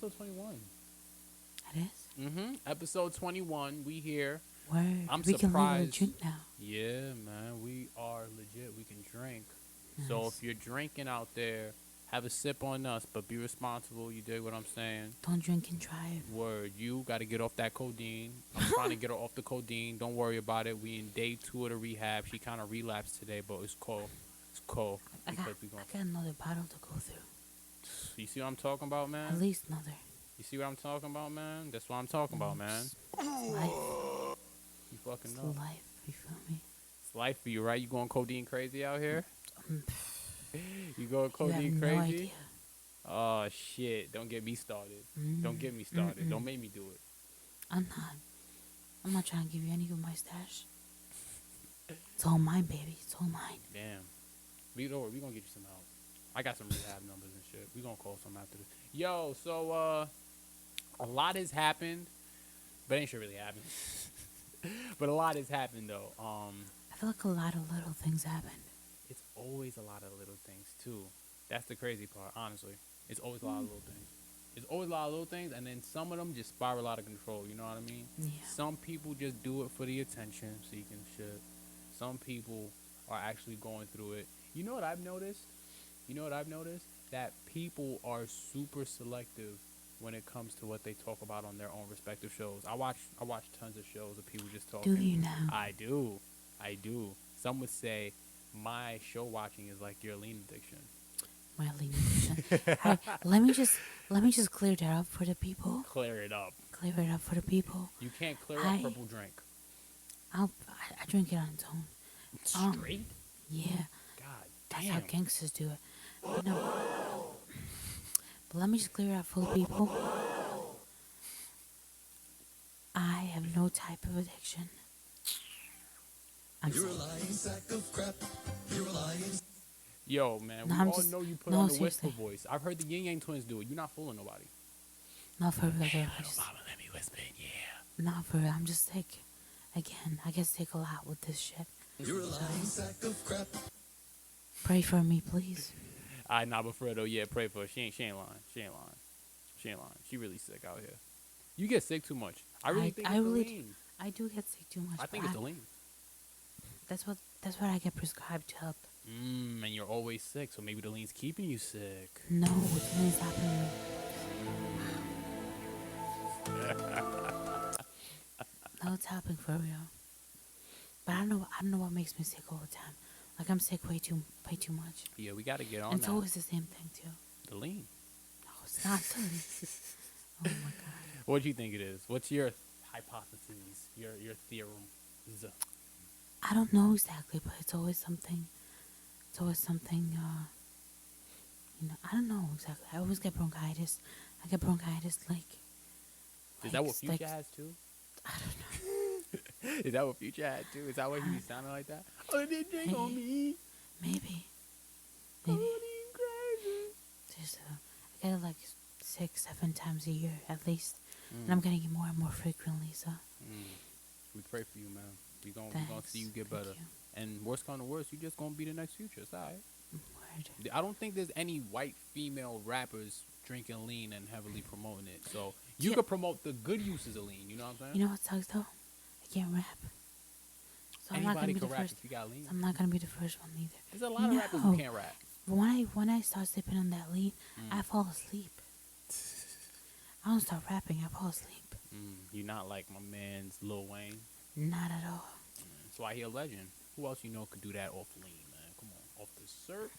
episode 21. It is? Episode 21. We here. Word. I'm we can leave surprised. legit now. Yeah, man. We are legit. We can drink. Nice. So if you're drinking out there, have a sip on us, but be responsible. You dig what I'm saying? Don't drink and drive. Word. You got to get off that codeine. I'm trying to get her off the codeine. Don't worry about it. We in day 2 of the rehab. She kind of relapsed today, but it's cold. It's cold. I got another bottle to go through. You see what I'm talking about, man? At least another. You see what I'm talking about, man? That's what I'm talking about, man. It's life. You fucking It's know. life. You feel me? It's life for you, right? You going codeine crazy out here? You going You codeine have crazy? no idea. Oh, shit. Don't get me started. Don't get me started. Don't make me do it. I'm not trying to give you any of my stash. It's all mine, baby. It's all mine. Damn. We gonna get you some help. I got some rehab numbers and shit. We gonna call some after this. Yo, so a lot has happened, but ain't shit really happened. But a lot has happened though. I feel like a lot of little things happened. It's always a lot of little things too. That's the crazy part, honestly. It's always a lot of little things. It's always a lot of little things, and then some of them just spiral out of control. You know what I mean? Yeah. Some people just do it for the attention seeking shit. Some people are actually going through it. You know what I've noticed? That people are super selective when it comes to what they talk about on their own respective shows. I watch tons of shows of people just talking. Do you now? I do. Some would say my show watching is like your lean addiction. My lean addiction. Alright, let me just clear that up for the people. Clear it up. Clear it up for the people. You can't clear up purple drink. I drink it on its own. Straight? Yeah. God That's damn. how gangsters do it. But no. But let me just clear it up for the people. I have no type of addiction. You're a lying sack of crap. You're a lying. Yo, man, No, we I'm all just- know you put no, on the whisper seriously. voice. I've heard the Yin Yang twins do it. You're not fooling nobody. Not for real. Hey, I little just, mama, let me whisper in your ear. not for real. I'm just sick. Again, I get sick a lot with this shit. You're a lying sack of crap. Pray for me, please. Nah, but for real though, yeah, pray for her. She ain't lying. She really sick out here. You get sick too much. I really think it's the lean. I do get sick too much. I think but it's the lean. That's what I get prescribed to help. And you're always sick, so maybe the lean's keeping you sick. No, it's always happening. No, it's happening for real. But I don't know what makes me sick all the time. Like I'm sick way too much. Yeah, we gotta get on And it's that. always the same thing too. The lean. No, it's not the lean. Oh my god. What do you think it is? What's your hypotheses? Your theorem? I don't know exactly, but it's always something. It's always something. I don't know exactly. I always get bronchitis. I get bronchitis Is that what Future like, has too? I don't know. Is that what Future had too? Is that why he be sounding like that? Oh, they drink on me. Maybe. Codeine crazy. There's I get it like 6-7 times a year at least, and I'm getting it more and more frequently. So. We pray for you, man. We gonna see you get Thank better. you. And worst come to worst, you just gonna be the next Future. It's alright. Word. I don't think there's any white female rappers drinking lean and heavily promoting it. So you Yeah. could promote the good uses of lean. You know what I'm saying? You know what sucks though? I can't rap. So I'm not gonna Anybody be the can rap first. if you got lean. So I'm not gonna be the first one either. There's a lot of rappers who can't rap. But when I start sipping on that lean, I fall asleep. I don't start rapping. I fall asleep. You're not like my man's Lil Wayne. Not at all. That's why he a legend. Who else you know could do that off lean, man? Come on, off the syrup.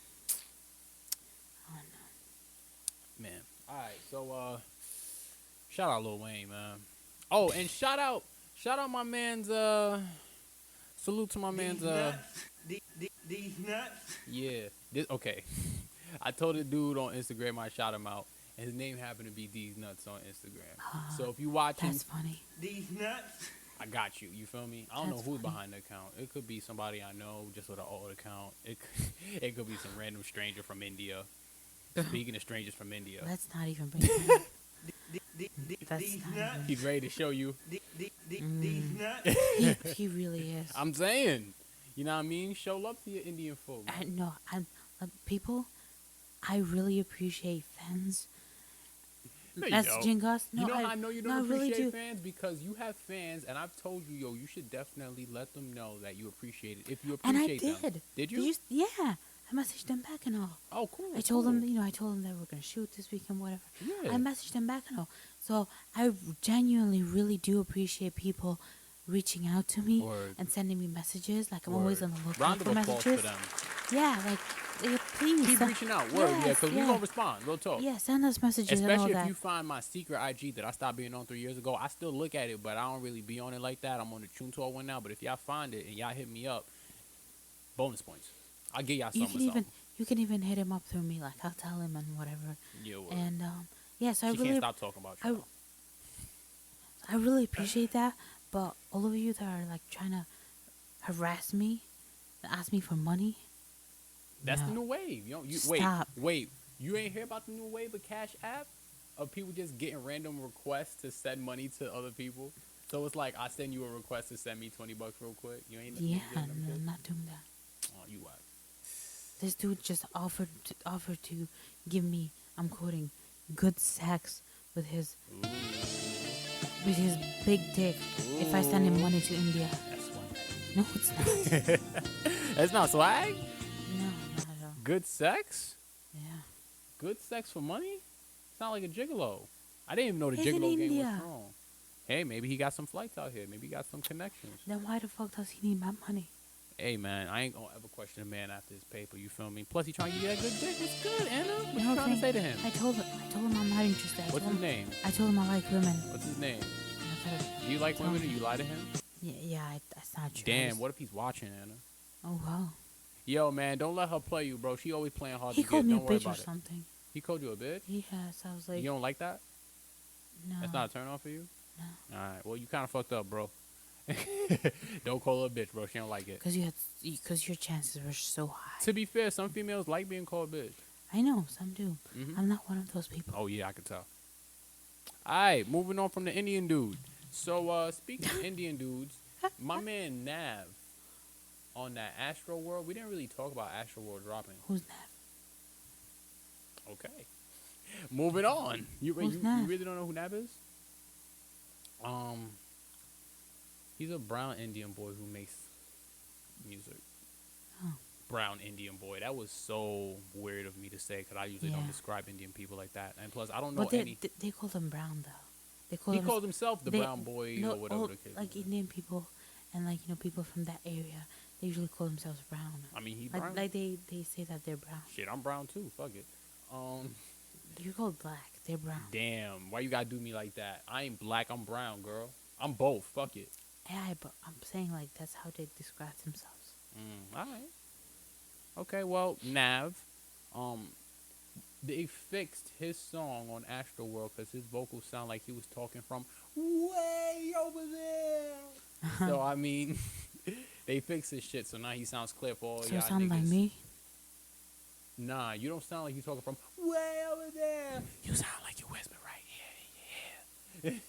I don't know. Man. Alright, so shout out Lil Wayne, man. Oh, and shout out my man's salute to my man's These nuts. yeah. Okay. I told the dude on Instagram I shout him out. And his name happened to be These Nuts on Instagram. So if you watch him, That's funny. These nuts. I got you. You feel me? I don't know That's who's funny. behind the account. It could be somebody I know just with an old account. It could be some random stranger from India. Speaking of strangers from India, Let's not even bring it up. That's These not nuts. even. he's ready to show you. These nuts. He really is. I'm saying, you know what I mean? Show love to your Indian folk. No, people. I really appreciate fans No, you don't. messaging us. No, You know how I know you don't no, I really appreciate do. fans? Because you have fans, and I've told you, yo, you should definitely let them know that you appreciate it. If you And I appreciate them. did. Did you? Yeah, I messaged them back and all. Oh, cool. I told cool. them, I told them that we're gonna shoot this weekend, whatever. Yeah. I messaged them back and all. So I genuinely really do appreciate people reaching out to me Word. and sending me messages. Like I'm Word. always on the lookout Round of for applause messages. for them. Yeah, like please Keep reaching out. Word, yeah, because we yeah. gonna respond. Real talk. Yeah, send us messages and all Especially if that. you find my secret IG that I stopped being on 3 years ago. I still look at it, but I don't really be on it like that. I'm on the Chune Tour one now. But if y'all find it and y'all hit me up, bonus points. I'll give y'all You can even hit him up through me. Like I'll tell him and whatever. Yeah, word. And yeah, so She I really can't stop talking about you. I really appreciate that. But all of you that are like trying to harass me, and ask me for money. That's no. the new wave. You know, Stop. wait. You ain't hear about the new wave of Cash App? Of people just getting random requests to send money to other people. So it's like I send you a request to send me $20 real quick. You ain't Yeah, getting them no, shit? I'm not doing that. Oh, you whack. This dude just offered to give me, I'm quoting, good sex with his big dick if I send him money to India. That's swag. No, it's not. That's not swag? No, not at all. Good sex? Yeah. Good sex for money? Sound like a gigolo. I didn't even know the He's in gigolo game was India. strong. Hey, maybe he got some flights out here. Maybe he got some connections. Then why the fuck does he need my money? Hey, man, I ain't gonna ever question a man after his paper. You feel me? Plus, he trying to give you that good dick. What's good, Anna? What you No, trying to say to him? I told him I'm not interested. What's his name? I told him I like women. What's his name? I said, Do you like Tell women or me. you lie to him? yeah, that's not true. Damn, what if he's watching, Anna? Oh, wow. Yo, man, don't let her play you, bro. She always playing hard He to called get. me a Don't worry bitch or about it. something. He called you a bitch? Yes, I was like, You don't like that? no. That's not a turn on for you? No. All right. Well, you kind of fucked up, bro. Don't call her a bitch, bro. She don't like it. Because your chances were so high. To be fair, some females like being called bitch. I know, some do. Mhm. I'm not one of those people. Oh, yeah, I can tell. All right, moving on from the Indian dude. So, speaking of Indian dudes, my man Nav on that Astro World, we didn't really talk about Astro World dropping. Who's that? Okay. Moving on. You Who's Nav? really don't know who Nav is? He's a brown Indian boy who makes music. Oh. Brown Indian boy. That was so weird of me to say because I usually don't Yeah. describe Indian people like that. And plus, I don't know But they call them brown, though. They call He them, calls himself the brown boy no, or whatever all, the case. like is. Indian people and like, people from that area, they usually call themselves brown. I mean, he brown. Like they say that they're brown. Shit, I'm brown too. Fuck it. You're called black. They're brown. Damn. Why you gotta do me like that? I ain't black. I'm brown, girl. I'm both. Fuck it. Yeah, but I'm saying like that's how they describe themselves. All right. Okay. Well, Nav, they fixed his song on Astro World because his vocals sound like he was talking from way over there. So I mean, they fixed his shit. So now he sounds clear for all So y'all it sounds like niggas. me. Nah, you don't sound like you talking from way over there. You sound like you whisper right here.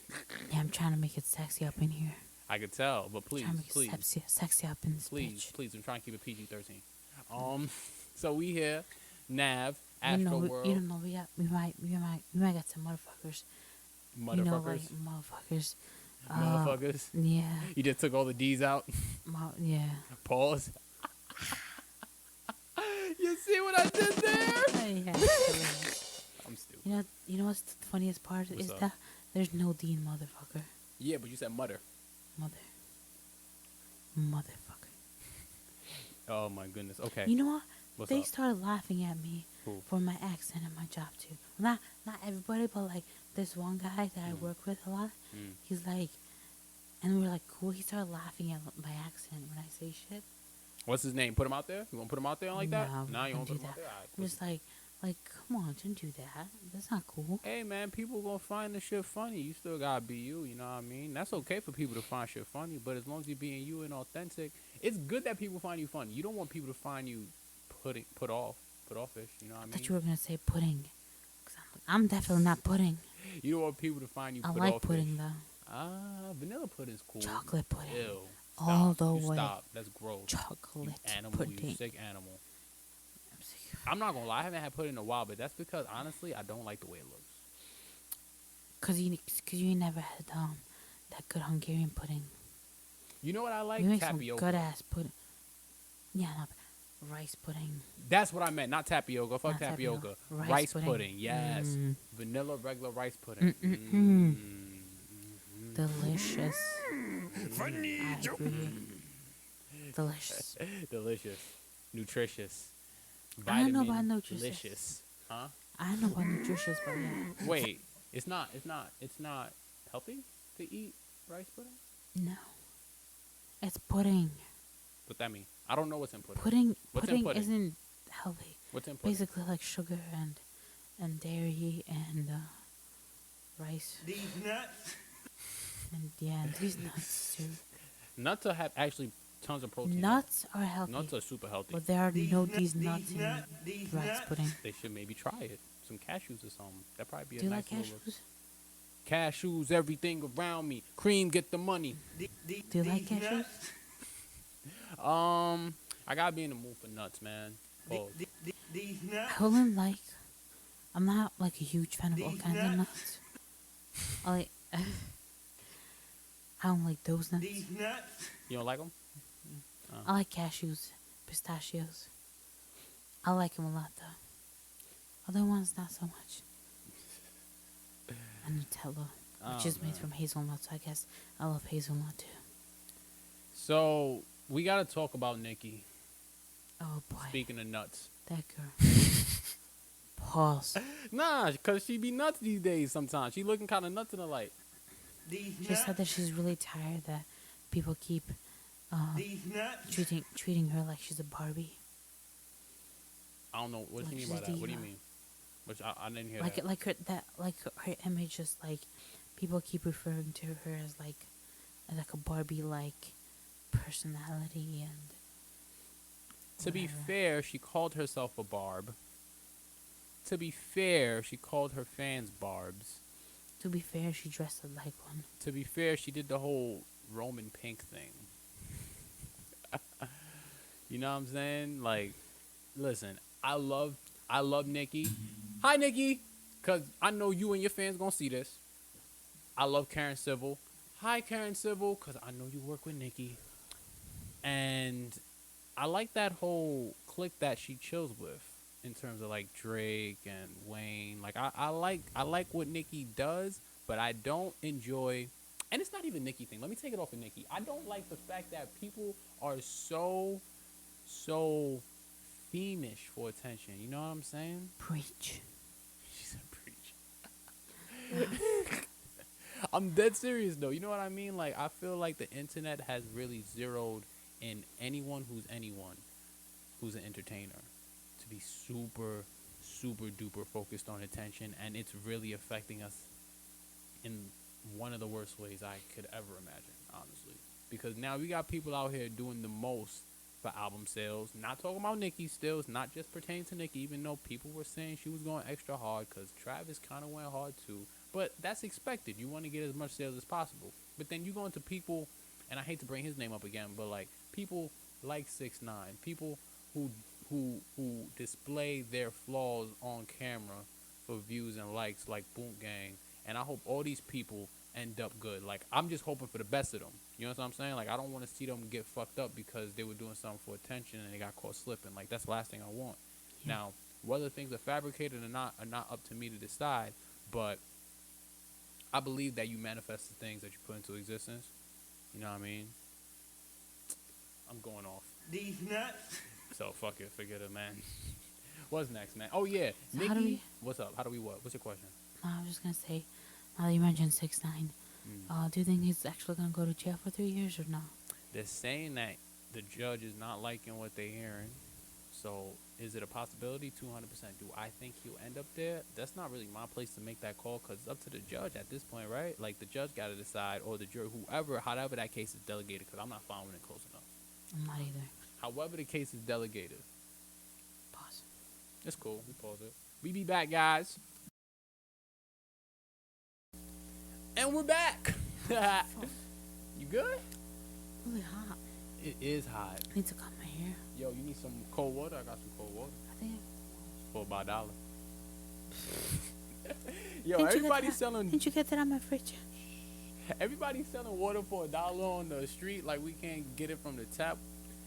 Yeah, I'm trying to make it sexy up in here. I could tell, but please, Trying to make please, it sexy up in this please, bitch. please. I'm trying to keep it PG-13. So we here, Nav, You Astro know, World, you don't know. We might get some motherfuckers. motherfuckers, You know, like motherfuckers. motherfuckers. Yeah. You just took all the D's out. Yeah. Pause. You see what I did there? Yeah. I'm stupid. You know what's the funniest part What's is up? that there's no D in motherfucker. Yeah, but you said mother. Motherfucker. Oh my goodness. Okay. You know what? What's They up? started laughing at me Who? for my accent at my job too. Not everybody, but like this one guy that I work with a lot. Mm. He's like, and we're like cool. He started laughing at my accent when I say shit. What's his name? Put him out there? You want to put him out there like that? No, Nah, you don't won't put do him out that. there? All right, I'm just like, come on, don't do that. That's not cool. hey man, people gonna find the shit funny. You still gotta be you, you know what I mean? That's okay for people to find shit funny, but as long as you're being you and authentic, it's good that people find you funny. You don't want people to find you put offish, you know what I I mean? thought you were gonna say pudding. 'Cause I'm definitely not pudding. You don't want people to find you I put like offish. pudding though. Vanilla pudding's cool. Chocolate pudding. Ew. All Stop. the You way. Stop. That's gross. Chocolate You animal, pudding. you sick animal. I'm sick. I'm not gonna lie, I haven't had pudding in a while, but that's because honestly I don't like the way it looks. cause you never had that good Hungarian pudding. You know what I like? You make Tapioca. some good ass pudding. Yeah, no, rice pudding. That's what I meant. Not tapioca. Fuck Not tapioca. tapioca. Rice Rice pudding. pudding. Yes. Mm. Vanilla regular rice pudding. Delicious. I agree. Delicious. Delicious. Nutritious. I don't know Vitamin about nutritious. delicious. Huh? I don't know about nutritious, but yeah. Wait. It's not healthy to eat rice pudding? No. It's pudding. What that mean? I don't know what's in pudding. What's in Pudding pudding? isn't healthy. What's in pudding? Basically like sugar and dairy and rice These nuts. and yeah, and these nuts too. Nuts have actually tons of protein. Nuts are healthy. Nuts are super healthy. But there are These no nuts, these these nuts in nuts, these rice nuts. pudding. They should maybe try it. Some cashews or something. That'd probably be Do a you nice like little cashews? Cashews, everything around me. Cream, get the money. Do you like cashews? I gotta be in the mood for nuts, man. Pause. These nuts. I wouldn't like. I'm not like a huge fan of all These kinds of nuts. nuts. I like. I don't like those nuts. These nuts. You don't like them? I like cashews, pistachios. I like them a lot though. Other ones not so much. And Nutella, which is made from hazelnut, so I guess I love hazelnut too. So we gotta talk about Nicki. Oh boy, Speaking of nuts. that girl. Pause. Nah, cause she be nuts these days sometimes. She looking kinda nuts in the light. These She nuts. said that she's really tired that people keep These nuts. treating her like she's a Barbie. I don't know what Like you mean she's by that. a What do you diva. mean? Which I didn't hear Like that. her image is like people keep referring to her as like a Barbie like personality and To be whatever. fair, she called herself a Barb. To be fair, she called her fans Barbs. To be fair, she dressed up like one. To be fair, she did the whole Roman pink thing. You know what I'm saying? Like, listen, I love Nicki. Hi, Nicki. Because I know you and your fans going to see this. I love Karen Civil. Hi, Karen Civil. Because I know you work with Nicki. And I like that whole clique that she chills with. In terms of like Drake and Wayne, like I like what Nicki does, but I don't enjoy, and it's not even Nicki thing. Let me take it off of Nicki. I don't like the fact that people are so fiendish for attention. You know what I'm saying? Preach. She said preach. I'm dead serious though. You know what I mean? Like I feel like the internet has really zeroed in anyone who's an entertainer. Be super duper focused on attention, and it's really affecting us in one of the worst ways I could ever imagine, honestly, because now we got people out here doing the most for album sales. Not talking about Nicki still, it's not just pertaining to Nicki, even though people were saying she was going extra hard because Travis kind of went hard too, but that's expected. You want to get as much sales as possible, but then you go into people, and I hate to bring his name up again, but like people like 6ix9ine, people who display their flaws on camera for views and likes, like Boom Gang, and I hope all these people end up good. Like I'm just hoping for the best of them. You know what I'm saying? Like I don't want to see them get fucked up because they were doing something for attention and they got caught slipping. Like that's the last thing I want. Yeah. Now, whether things are fabricated or not are not up to me to decide, but I believe that you manifest the things that you put into existence. You know what I mean? I'm going off. These nuts. So fuck it, forget it, man. What's next, man? Oh yeah, So how do Nicki. we- What's up? How do we what? What's your question? No, I was just gonna say, now that you mentioned 6ix9ine, do you think he's actually gonna go to jail for 3 years or no? They're saying that the judge is not liking what they're hearing. So is it a possibility? 200%. Do I think he'll end up there? That's not really my place to make that call because it's up to the judge at this point, right? Like the judge got to decide, or the jury, however that case is delegated, because I'm not following it close enough. I'm not either. However the case is delegated. Pause. It's cool. We pause it. We be back, guys. And we're back. You good? Really hot. It is hot. I need to cut my hair. Yo, you need some cold water? I got some cold water I think for about $1. Yo, Didn't you get everybody's that? selling. Didn't you get that on my fridge? Everybody's selling water for $1 on the street. Like we can't get it from the tap.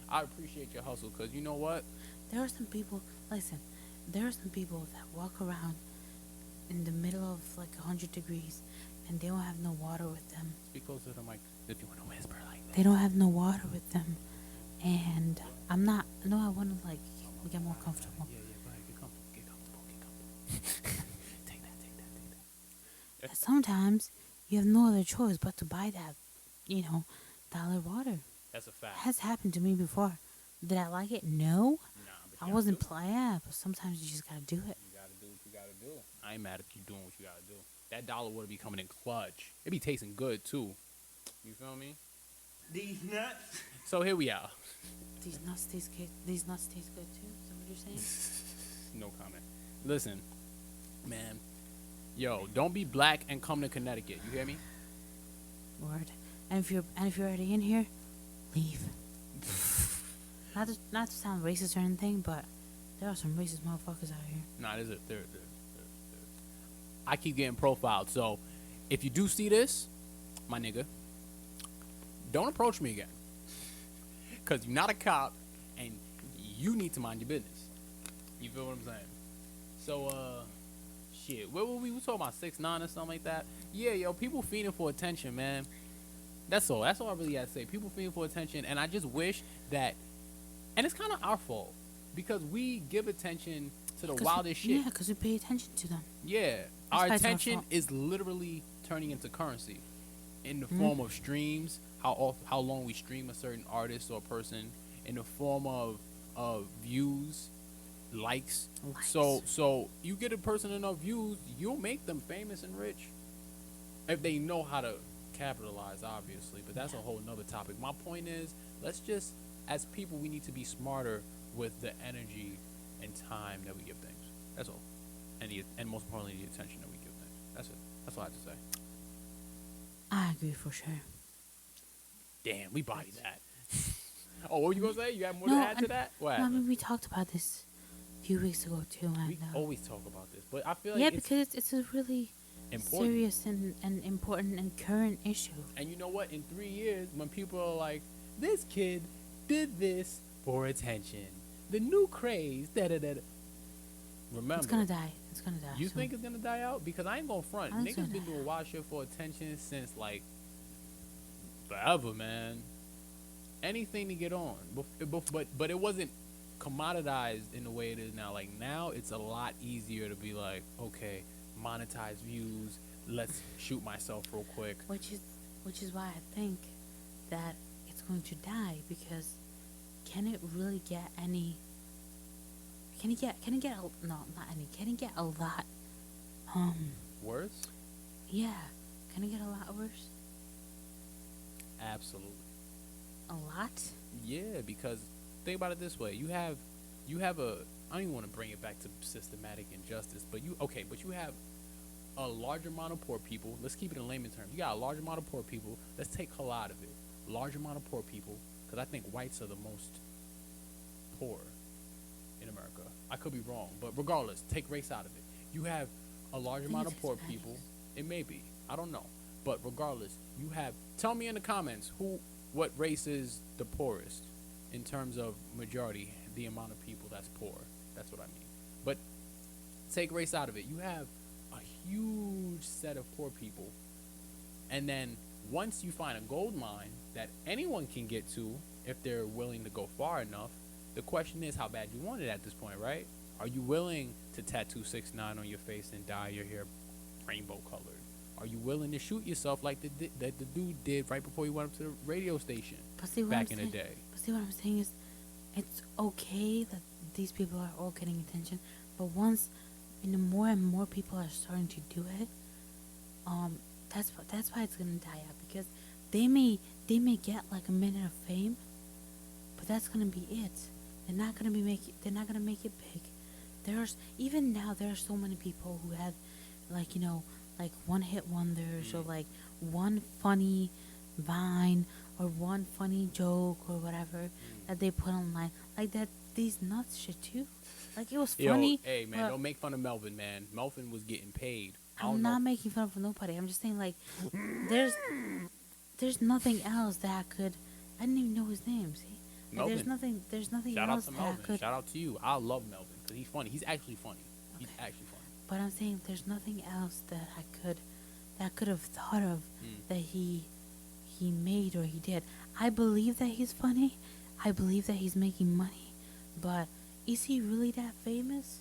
I appreciate your hustle, cause you know what? There are some people. Listen, there are some people that walk around in the middle of like 100 degrees, and they don't have no water with them. Speak closer to the mic if you want to whisper like that. They don't have no water with them, and I'm not. No, I want to like get more comfortable. Yeah, go ahead. Get comfortable. Take that. But sometimes you have no other choice but to buy that, dollar water. That's a fact. Has happened to me before. Did I like it? No. Nah, but I you wasn't gotta do playing, but sometimes you just gotta do it. it. You gotta do what you gotta do. I ain't mad if you doing what you gotta do. That dollar would be coming in clutch. It be tasting good too. You feel me? These nuts. So here we are. These nuts taste good. These nuts taste good too. Is that what you're saying? No comment. Listen, man. Yo, don't be black and come to Connecticut. You hear me? Word. And if you're already in here, leave. Not to sound racist or anything, but there are some racist motherfuckers out here. Nah, there's. I keep getting profiled. So if you do see this, my nigga, don't approach me again. Cause you're not a cop and you need to mind your business. You feel what I'm saying? So shit. What were we talking about? 6ix9ine or something like that? Yeah, yo, people feeding for attention, man. That's all I really had to say. People feeding for attention, and I just wish that, and it's kind of our fault because we give attention to the wildest shit. Yeah, because we pay attention to them. Yeah, That's our why it's our attention fault. is literally turning into currency in the form of streams. How long we stream a certain artist or person, in the form of views, likes. So you get a person enough views, you'll make them famous and rich if they know how to capitalize, obviously. But that's a whole nother topic. My point is, let's just, as people, we need to be smarter with the energy and time that we give things. That's all. And most importantly, the attention that we give things. That's it. That's all I have to say. I agree for sure. Damn, we bodied that. Oh, what were you gonna say? You have more to add to that? What? No, I mean we talked about this a few weeks ago too, and We always talk about this, but I feel like yeah, it's because it's a really important. serious and important and current issue. And you know what? In 3 years, when people are like, "This kid did this for attention," the new craze, remember, It's gonna die. It's gonna die. you soon. think it's gonna die out? Because I ain't gonna front. I think it's Niggas gonna been die doing wild shit for attention since like forever, man. Anything to get on, but it wasn't commoditized in the way it is now. Like now, it's a lot easier to be like, okay, monetize views. Let's shoot myself real quick. Which is why I think that it's going to die, because can it really get any? Can it get a, no, not any? Can it get a lot? Worse? Yeah. Can it get a lot worse? Absolutely. A lot? Yeah, because think about it this way: you have a. I don't even want to bring it back to systematic injustice, but you have a large amount of poor people. Let's keep it in layman terms. You got a large amount of poor people. Let's take color out of it. Large amount of poor people, because I think whites are the most poor in America. I could be wrong, but regardless, take race out of it. You have a large amount of it's poor Hispanics. people. It may be. I don't know. But regardless, you have. Tell me in the comments what race is the poorest in terms of majority, the amount of people that's poor. That's what I mean. But take race out of it. You have a huge set of poor people. And then once you find a gold mine that anyone can get to if they're willing to go far enough, the question is how bad you want it at this point, right? Are you willing to tattoo 6ix9ine on your face and dye your hair rainbow colored? Are you willing to shoot yourself like the dude did right before he went up to the radio station But see, what back I'm in the saying, day? But see, what I'm saying is, it's okay that these people are all getting attention, but once, more and more people are starting to do it, that's why it's gonna die out, because they may get like a minute of fame, but that's gonna be it. They're not gonna make it big. Even now there are so many people who have like one hit wonders, or like one funny vine or one funny joke or whatever that they put online, like that these nuts shit too. Like it was Yo, funny. hey man, but don't make fun of Melvin, man. Melvin was getting paid. I I'm don't not know. making fun of nobody. I'm just saying like there's nothing else that I could. I didn't even know his name. See, like, Melvin. There's nothing Shout out else to that I Melvin. could. Shout out to you. I love Melvin because he's funny. He's actually funny. He's Okay. actually funny. But I'm saying there's nothing else that I could have thought of that he made or he did. I believe that he's funny. I believe that he's making money. But is he really that famous?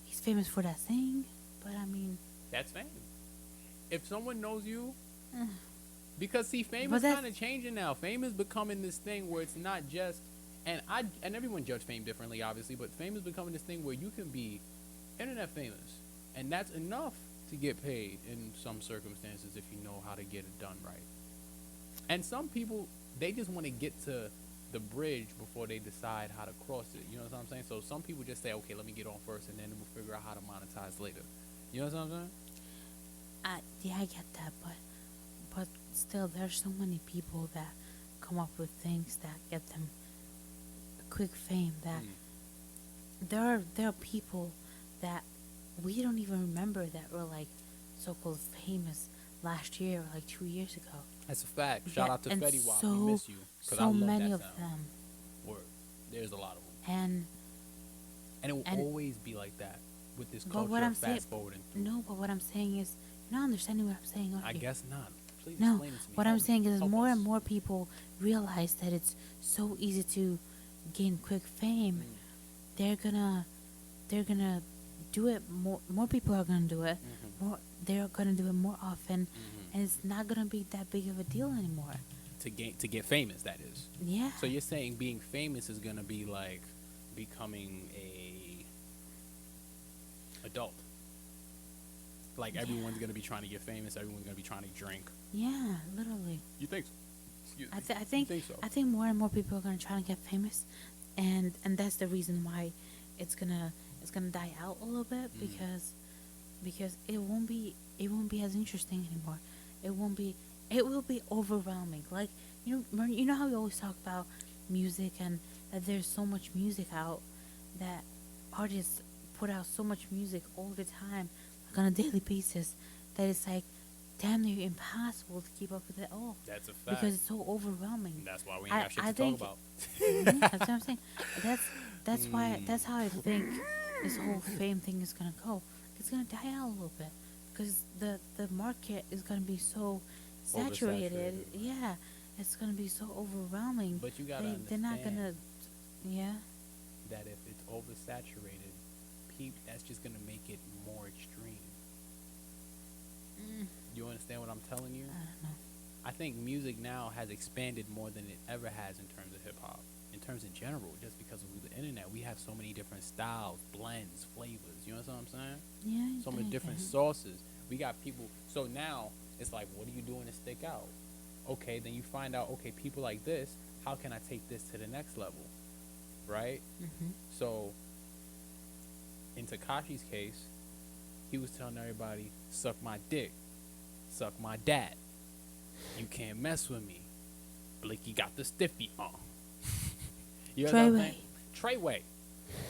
He's famous for that thing. But I mean, That's fame. If someone knows you, eh, because see, fame But is that's- kind of changing now. Fame is becoming this thing where it's not just, and everyone judge fame differently, obviously, but fame is becoming this thing where you can be internet famous, and that's enough to get paid in some circumstances if you know how to get it done right. And some people, they just want to get to the bridge before they decide how to cross it. You know what I'm saying? So some people just say, okay, let me get on first, and then we'll figure out how to monetize later. You know what I'm saying? yeah, I get that, but still, there's so many people that come up with things that get them quick fame. That there are people that we don't even remember that were like so-called famous last year or like 2 years ago. That's a fact. Shout Yeah, out to and Fetty Wap. so- We miss you. 'Cause I So love many that of sound. them, Word. There's a lot of them. and And it will And- always be like that with this But culture what I'm of saying- fast forwarding. no. But what I'm saying is, you're not understanding what I'm saying. Are I you? guess not. Please No, explain it to me. what I'm Help me. saying is Help more us. and more people realize that it's so easy to gain quick fame. Mm. They're gonna do it more. More people are gonna do it. Mm-hmm. They're gonna do it more often, and it's not gonna be that big of a deal anymore. To get famous, that is. Yeah. So you're saying being famous is gonna be like becoming a adult. Like everyone's gonna be trying to get famous. Everyone's gonna be trying to drink. Yeah, literally. You think? Excuse me. I think You think so? I think more and more people are gonna try to get famous, and that's the reason why it's gonna die out a little bit because it won't be as interesting anymore. It will be overwhelming. Like you know how we always talk about music and that there's so much music out that artists put out so much music all the time, like on a daily basis, that it's like damn near impossible to keep up with it all That's a fact. because it's so overwhelming. That's why we ain't I- got shit I to think- talk about. That's what I'm saying. That's why that's how I think this whole fame thing is gonna go. It's gonna die out a little bit because the market is gonna be so saturated. Oversaturated. Yeah, it's gonna be so overwhelming. But you gotta They're not understand gonna. Yeah. that if it's oversaturated, that's just gonna make it more extreme. You understand what I'm telling you? I don't know. I think music now has expanded more than it ever has in terms of hip hop. In terms in general, just because of the internet, we have so many different styles, blends, flavors. You know what I'm saying? Yeah. So many different sauces. We got people. So now it's like, what are you doing to stick out? Okay, then you find out. Okay, people like this. How can I take this to the next level? Right. Mm-hmm. So in Tekashi's case, he was telling everybody, "Suck my dick, suck my dad. You can't mess with me. Blicky got the stiffy on." You know what I'm saying? Treyway,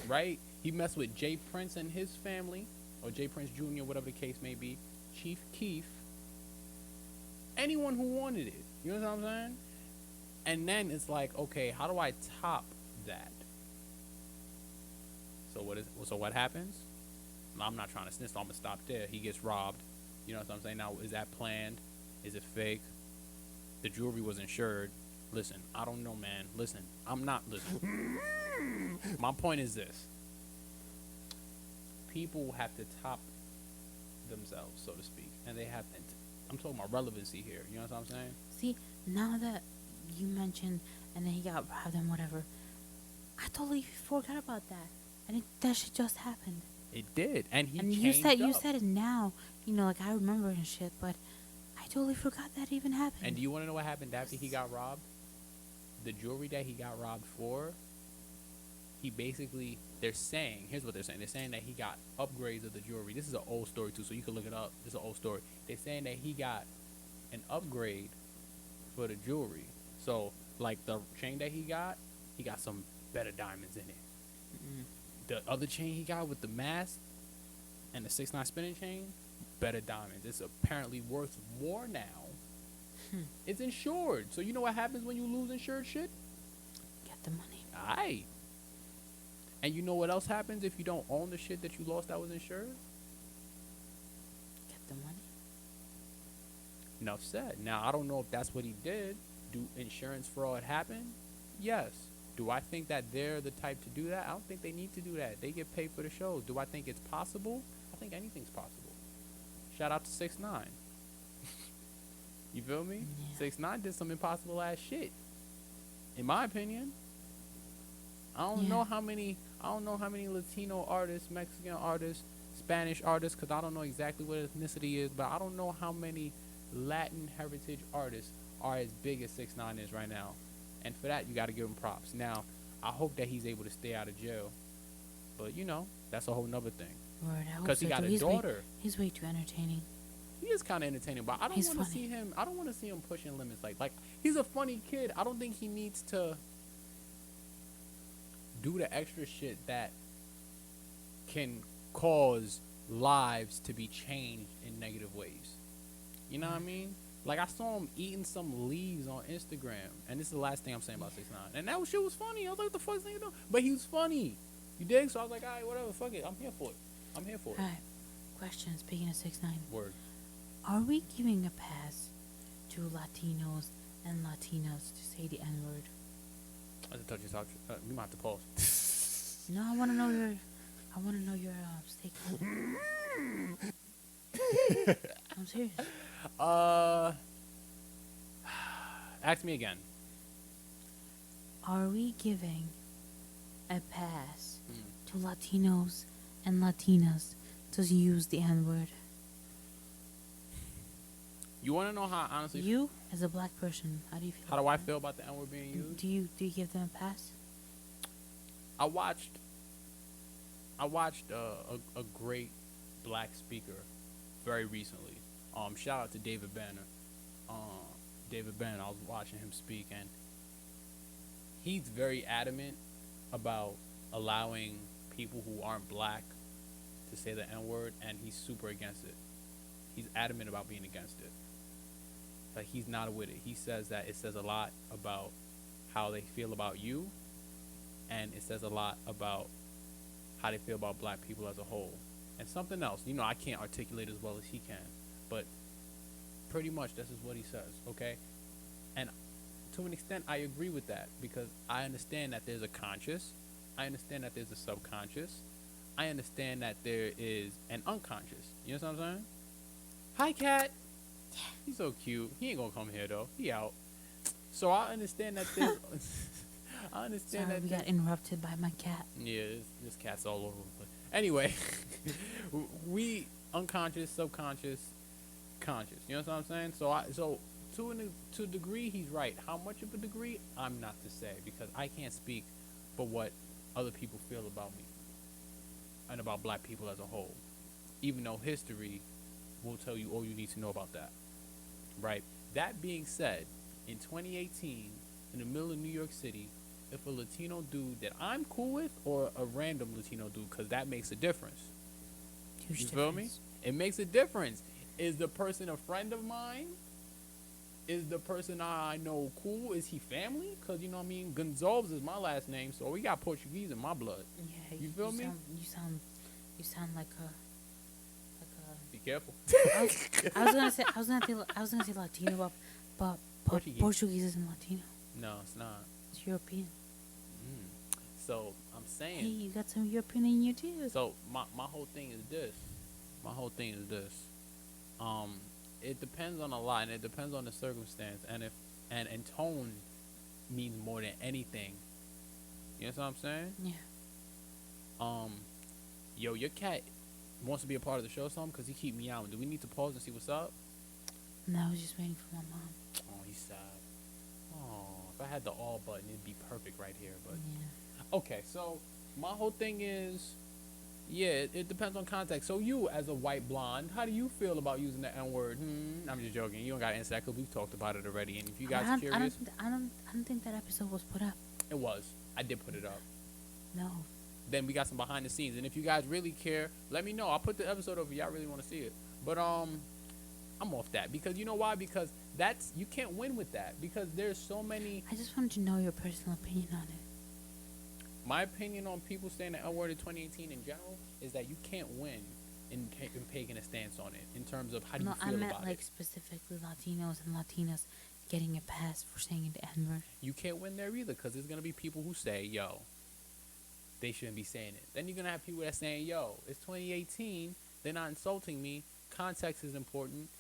right? He messed with Jay Prince and his family, or Jay Prince Jr., whatever the case may be, Chief Keef, anyone who wanted it. You know what I'm saying? And then it's like, okay, how do I top that? So what happens? I'm not trying to snitch, so I'm gonna stop there. He gets robbed. You know what I'm saying? Now, is that planned? Is it fake? The jewelry was insured. Listen, I don't know, man. Listen, I'm not listening. My point is this. People have to top themselves, so to speak. And they have to, I'm talking about relevancy here. You know what I'm saying? See, now that you mentioned, and then he got robbed and whatever, I totally forgot about that. And that shit just happened. It did. And he And changed you up. said it now, like I remember and shit, but I totally forgot that even happened. And do you want to know what happened after he got robbed? The jewelry that he got robbed for, he basically, here's what they're saying. They're saying that he got upgrades of the jewelry. This is an old story too, so you can look it up. This is an old story. They're saying that he got an upgrade for the jewelry. So, like the chain that he got some better diamonds in it. The other chain he got with the mask and the 6ix9ine spinning chain, better diamonds. It's apparently worth more now. It's insured. So you know what happens when you lose insured shit? Get the money. Aight. And you know what else happens if you don't own the shit that you lost that was insured? Get the money. Enough said. Now, I don't know if that's what he did. Do insurance fraud happen? Yes. Do I think that they're the type to do that? I don't think they need to do that. They get paid for the shows. Do I think it's possible? I think anything's possible. Shout out to 6ix9ine. You feel me? Yeah. 6ix9ine did some impossible ass shit. In my opinion. I don't know how many Latino artists, Mexican artists, Spanish artists, because I don't know exactly what ethnicity is, but I don't know how many Latin heritage artists are as big as 6ix9ine is right now. And for that, you got to give him props. Now, I hope that he's able to stay out of jail. But, you know, that's a whole nother thing. Word, I hope Because he so, got too. a daughter. He's way too entertaining. He is kind of entertaining, but I don't He's want to funny. see him. I don't want to see him pushing limits. Like he's a funny kid. I don't think he needs to do the extra shit that can cause lives to be changed in negative ways. You know what I mean? Like, I saw him eating some leaves on Instagram, and this is the last thing I'm saying about 6ix9ine. And that shit was funny. I was like, what the fuck is nigga doing? But he was funny. You dig? So I was like, all right, whatever, fuck it. I'm here for it. I'm here for it. Alright. Question, speaking of 6ix9ine. Word. Are we giving a pass to Latinos and Latinas to say the N-word? That's a touchy subject. We might have to pause. No, I want to know your stake on it. I'm serious. Ask me again. Are we giving a pass to Latinos and Latinas to use the N-word? You want to know how I honestly You, as a black person, how do you feel? how do I feel about the N-word being used? Do you give them a pass? I watched a great black speaker very recently. Shout out to David Banner. David Banner, I was watching him speak, and he's very adamant about allowing people who aren't black to say the N-word, and he's super against it. He's adamant about being against it. Like, he's not with it. He says that it says a lot about how they feel about you, and it says a lot about how they feel about black people as a whole. And something else, you know, I can't articulate as well as he can, but pretty much this is what he says, okay? And to an extent, I agree with that, because I understand that there's a conscious, I understand that there's a subconscious, I understand that there is an unconscious. You know what I'm saying? Hi, cat. He's so cute. He ain't gonna come here though. He out. So I understand that there's. I understand Sorry, that we got interrupted by my cat. yeah, this cat's all over the place. Anyway, we unconscious, subconscious, conscious. You know what I'm saying? So to a degree, he's right. How much of a degree, I'm not to say, because I can't speak for what other people feel about me and about black people as a whole. Even though history will tell you all you need to know about that. Right? That being said, in 2018, in the middle of New York City, if a Latino dude that I'm cool with, or a random Latino dude, because that makes a difference. Huge You feel me? difference. It makes a difference. Is the person a friend of mine? Is the person I know cool? Is he family? Because, you know what I mean? Gonzalez is my last name, so we got Portuguese in my blood. Yeah, You feel me? You sound like a. Be careful. I was gonna say Latino, but Portuguese isn't Latino. No, it's not. It's European. So, I'm saying. Hey, you got some European in you too. So my whole thing is this. It depends on a lot, and it depends on the circumstance, and and tone means more than anything. You know what I'm saying? Yeah. Yo, your cat wants to be a part of the show or something, because he keep meowing. Do we need to pause and see what's up? No, I was just waiting for my mom. Oh, he's sad. Oh, if I had the all button, it'd be perfect right here, but. Yeah. Okay, so my whole thing is, yeah, it depends on context. So you, as a white blonde, how do you feel about using the N-word? I'm just joking. You don't got to answer that, because we've talked about it already. And if you guys are curious, I don't think that episode was put up. it was. I did put it up. No. then we got some behind the scenes. And if you guys really care, let me know. I'll put the episode over. Y'all really want to see it. But I'm off that because you know why? Because you can't win with that because there's so many. I just wanted to know your personal opinion on it. My opinion on people saying the L word in 2018 in general is that you can't win in taking a stance on it in terms of how do you feel I meant about like it. specifically Latinos and Latinas getting a pass for saying the N-word. You can't win there either because there's going to be people who say, yo, they shouldn't be saying it. Then you're going to have people that saying, yo, it's 2018. They're not insulting me. Context is important.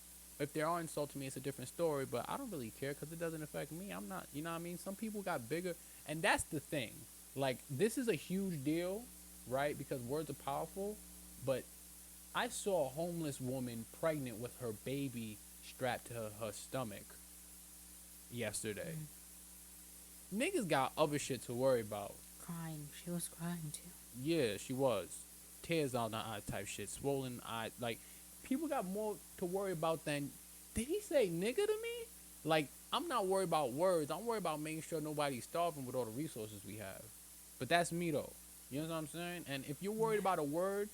If they are insulting me, it's a different story, but I don't really care because it doesn't affect me. I'm not, you know what I mean? Some people got bigger, and that's the thing. Like, this is a huge deal, right? Because words are powerful, but I saw a homeless woman pregnant with her baby strapped to her stomach yesterday. Niggas got other shit to worry about. Crying. She was crying too. Yeah, she was. Tears down the eye type shit. Swollen eye. Like, people got more to worry about than... Did he say nigga to me? Like, I'm not worried about words. I'm worried about making sure nobody's starving with all the resources we have. But that's me, though. You know what I'm saying? And if you're worried about a word,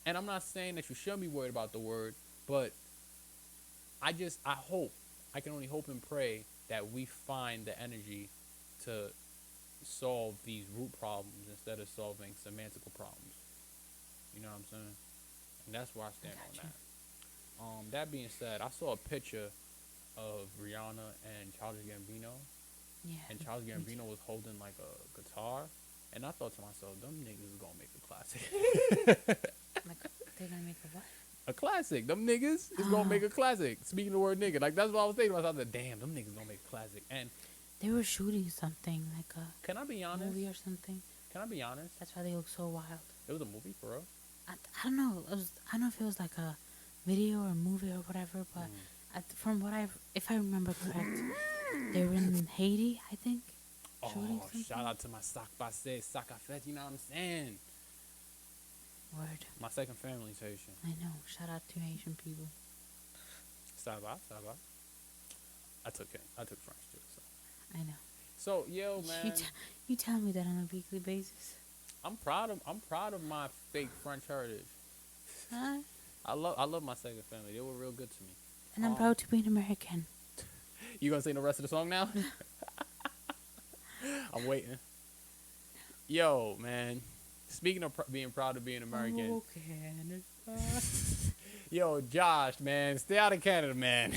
and I'm not saying that you shouldn't be worried about the word, but I hope, I can only hope and pray that we find the energy to solve these root problems instead of solving semantical problems. You know what I'm saying? And that's where I stand on that. That being said, I saw a picture of Rihanna and Childish Gambino. Yeah. And Childish Gambino was holding like a guitar. And I thought to myself, them niggas is gonna make a classic. Like, they're gonna make a what? A classic. Them niggas is gonna make a classic. Speaking the word nigga. Like, that's what I was thinking. I was like, damn, them niggas gonna make a classic. And They were shooting something, like a can I be honest? movie or something. Can I be honest? That's why they look so wild. It was a movie for real. I don't know. I don't know if it was like a video or a movie or whatever, but from what if I remember correct, they were in Haiti, I think. Shooting Oh, something. shout out to my Sac Passe, Sac Afet, you know what I'm saying? Word. My second family's Haitian. I know. Shout out to Asian people. Ça va. I took French too. So, I know. so yo, man, You tell me that on a weekly basis. I'm proud of my fake French heritage. Huh? I love my second family. They were real good to me. And I'm proud to be an American. You gonna sing the rest of the song now? I'm waiting. Yo, man. Speaking of being proud of being American. Oh, Canada. Yo, Josh, man. Stay out of Canada, man.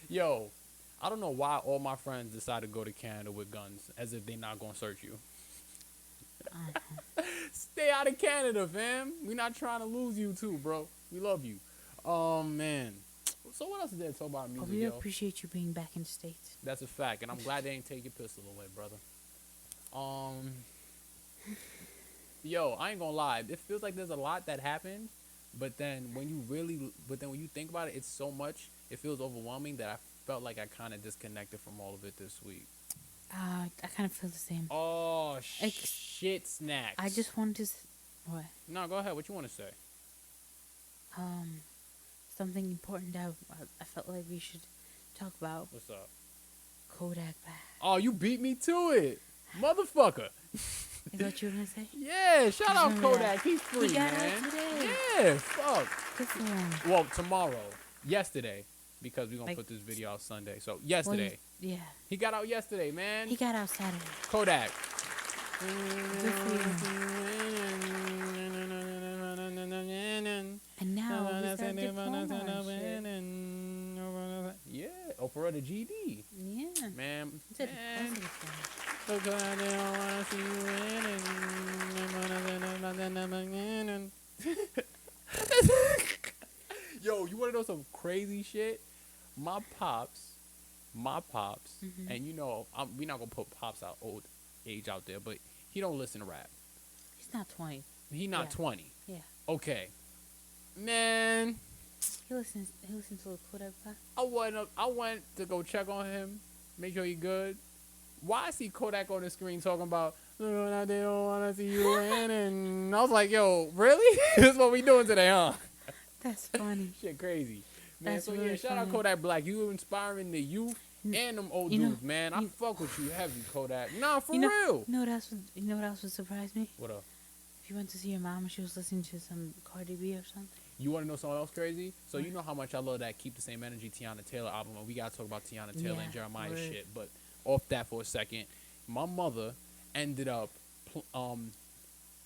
Yo, I don't know why all my friends decide to go to Canada with guns as if they're not gonna search you. Stay out of Canada, fam. We're not trying to lose you too, bro. We love you. Man. So what else is there to talk about music, We yo? appreciate you being back in the States. That's a fact, and I'm glad they ain't take your pistol away, brother. Yo, I ain't gonna lie. It feels like there's a lot that happened, but then when you think about it, it's so much. It feels overwhelming that I felt like I kind of disconnected from all of it this week. I kind of feel the same. Oh, shit snacks. I just wanted to... What? No, go ahead. What you want to say? Something important that I felt like we should talk about. What's up? Kodak Black. Oh, you beat me to it. Motherfucker. Is that what you were going to say? Yeah, shout out Remember Kodak. that. He's free, He got out man. today. Yeah, fuck. Good for him. Well, tomorrow. Yesterday. Because we're going to Like- put this video out Sunday. So, yesterday. Yeah. He got out yesterday, man. He got out Saturday. Kodak. Good for And now he's got a diploma and shit. Yeah. Oh, for the GD. Yeah. Man. It's a Man. Yo, you want to know some crazy shit? My pops, and you know, we're not gonna put pops out old age out there, but he don't listen to rap. He's not 20. He not Yeah. 20. Yeah. Okay, man. He listens to the Kodak Black. I went to go check on him, make sure he good. Why I see Kodak on the screen talking about they don't want to see you winning? I was like, yo, really? This is what we doing today, huh? That's funny. Shit crazy. Man, That's so really yeah, shout out funny. Kodak Black. You inspiring the youth and them old you know- dudes, man. I you- fuck with you heavy, Kodak. Nah, for You know, real. you know what else would surprise me? What up? If you went to see your mom and she was listening to some Cardi B or something. You want to know something else crazy? So you know how much I love that Keep the Same Energy Teyana Taylor album, and we gotta talk about Teyana Taylor and Yeah, Jeremiah word. shit. But off that for a second, my mother ended up,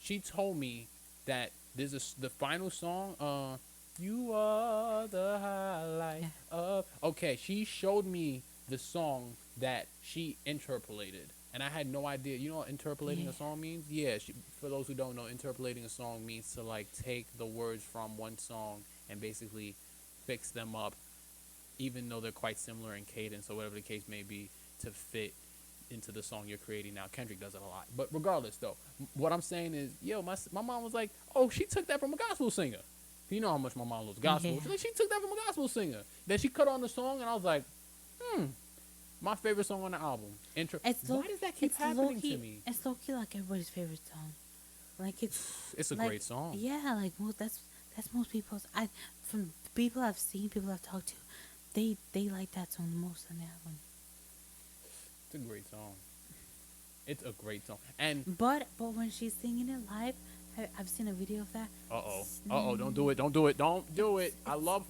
she told me that there's the final song, you are the highlight of. Okay, she showed me the song that she interpolated, and I had no idea. You know what interpolating Yeah. a song means? Yeah. For those who don't know, interpolating a song means to like take the words from one song and basically fix them up, even though they're quite similar in cadence or whatever the case may be, to fit into the song you're creating. Now Kendrick does it a lot, but regardless though, what I'm saying is, yo, my mom was like, oh, she took that from a gospel singer. You know how much my mom loves gospel. Yeah. She's like, she took that from a gospel singer. Then she cut on the song, and I was like, my favorite song on the album. Why does that keep happening to me? It's low-key like everybody's favorite song. Like It's a like, great song. Yeah, like that's most people's. From people I've seen, people I've talked to, they like that song the most on the album. It's a great song. It's a great song. And But when she's singing it live, I've seen a video of that. don't do it. Don't do it. Don't do it. I love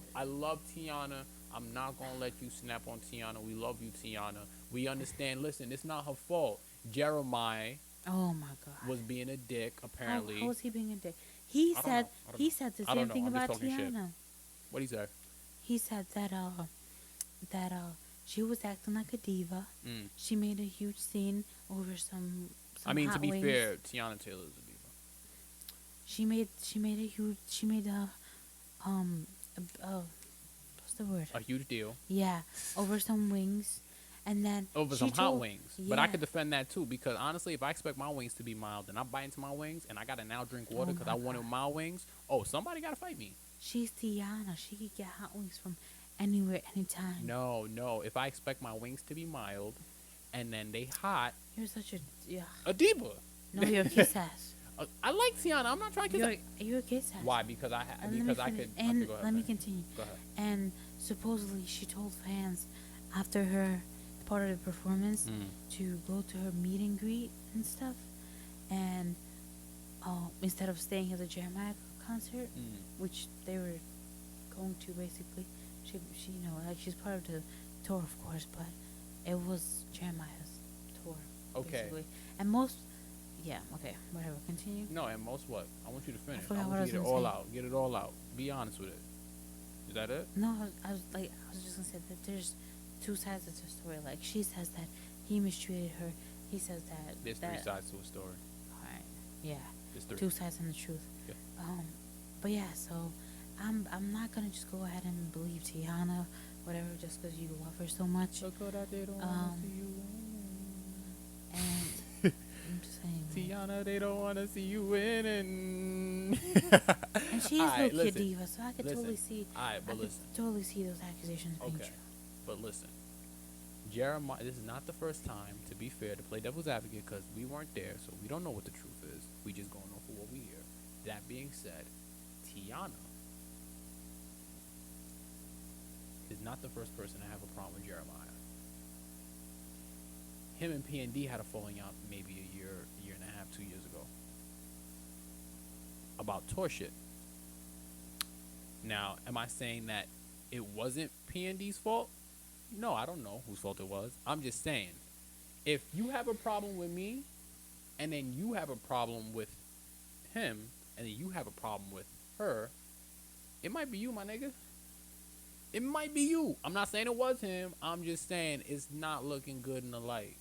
Teyana. I'm not gonna let you snap on Teyana. We love you, Teyana. We understand. Listen, it's not her fault. Jeremiah Oh my god. was being a dick, apparently. How was he being a dick? He I don't said know. I don't he know. said the I don't same know. thing I'm just about talking shit. Teyana. What'd he say? He said that she was acting like a diva. Mm. She made a huge scene over some I mean, to hot be wings. fair, Teyana Taylor is a diva. She made what's the word? A huge deal. Yeah, over some wings, and then Over she some hot told- wings. But I Yeah. could defend that too, because honestly, if I expect my wings to be mild and I bite into my wings and I gotta now drink water Oh because my I wanted God. mild wings, oh, somebody gotta fight me. She's Teyana. She could get hot wings from anywhere, anytime. No. If I expect my wings to be mild and then they hot, You're such a a diva. no. You're a kiss ass. I like Teyana. I'm not trying to kiss You're a kiss ass. Why? Because And because I finish. could. And okay, go ahead, let me man. continue. Go ahead. And supposedly she told fans after her part of the performance to go to her meet and greet and stuff, and instead of staying at the Jeremiah concert, which they were going to basically, she like she's part of the tour, of course, but it was Jeremiah's tour. Okay. Basically. And most, okay, whatever. Continue. No, and most what? I want you to finish. I forgot want what I you was to get it gonna all say. out. Get it all out. Be honest with it. Is that it? No, I was just gonna say that there's two sides of the story. Like she says that he mistreated her. He says that There's three sides to a story. Alright, yeah, There's three. two sides and the truth. Yeah. But yeah, so I'm not gonna just go ahead and believe Teyana, whatever, just because you love her so much. Look what I did on And I'm just saying. Teyana, they don't want to see you winning. And she's Alright, low key a listen. diva, so I could totally see. Alright, but I could listen. totally see those accusations being Okay. true. But listen. Jeremiah, this is not the first time, to be fair, to play devil's advocate, because we weren't there, so we don't know what the truth is. We just going off of what we hear. That being said, Teyana is not the first person to have a problem with Jeremiah. Him and P&D had a falling out maybe a year and a half, 2 years ago, about tour shit. Now, am I saying that it wasn't P&D's fault? No, I don't know whose fault it was. I'm just saying, if you have a problem with me, and then you have a problem with him, and then you have a problem with her, it might be you, my nigga. It might be you. I'm not saying it was him. I'm just saying it's not looking good in the light.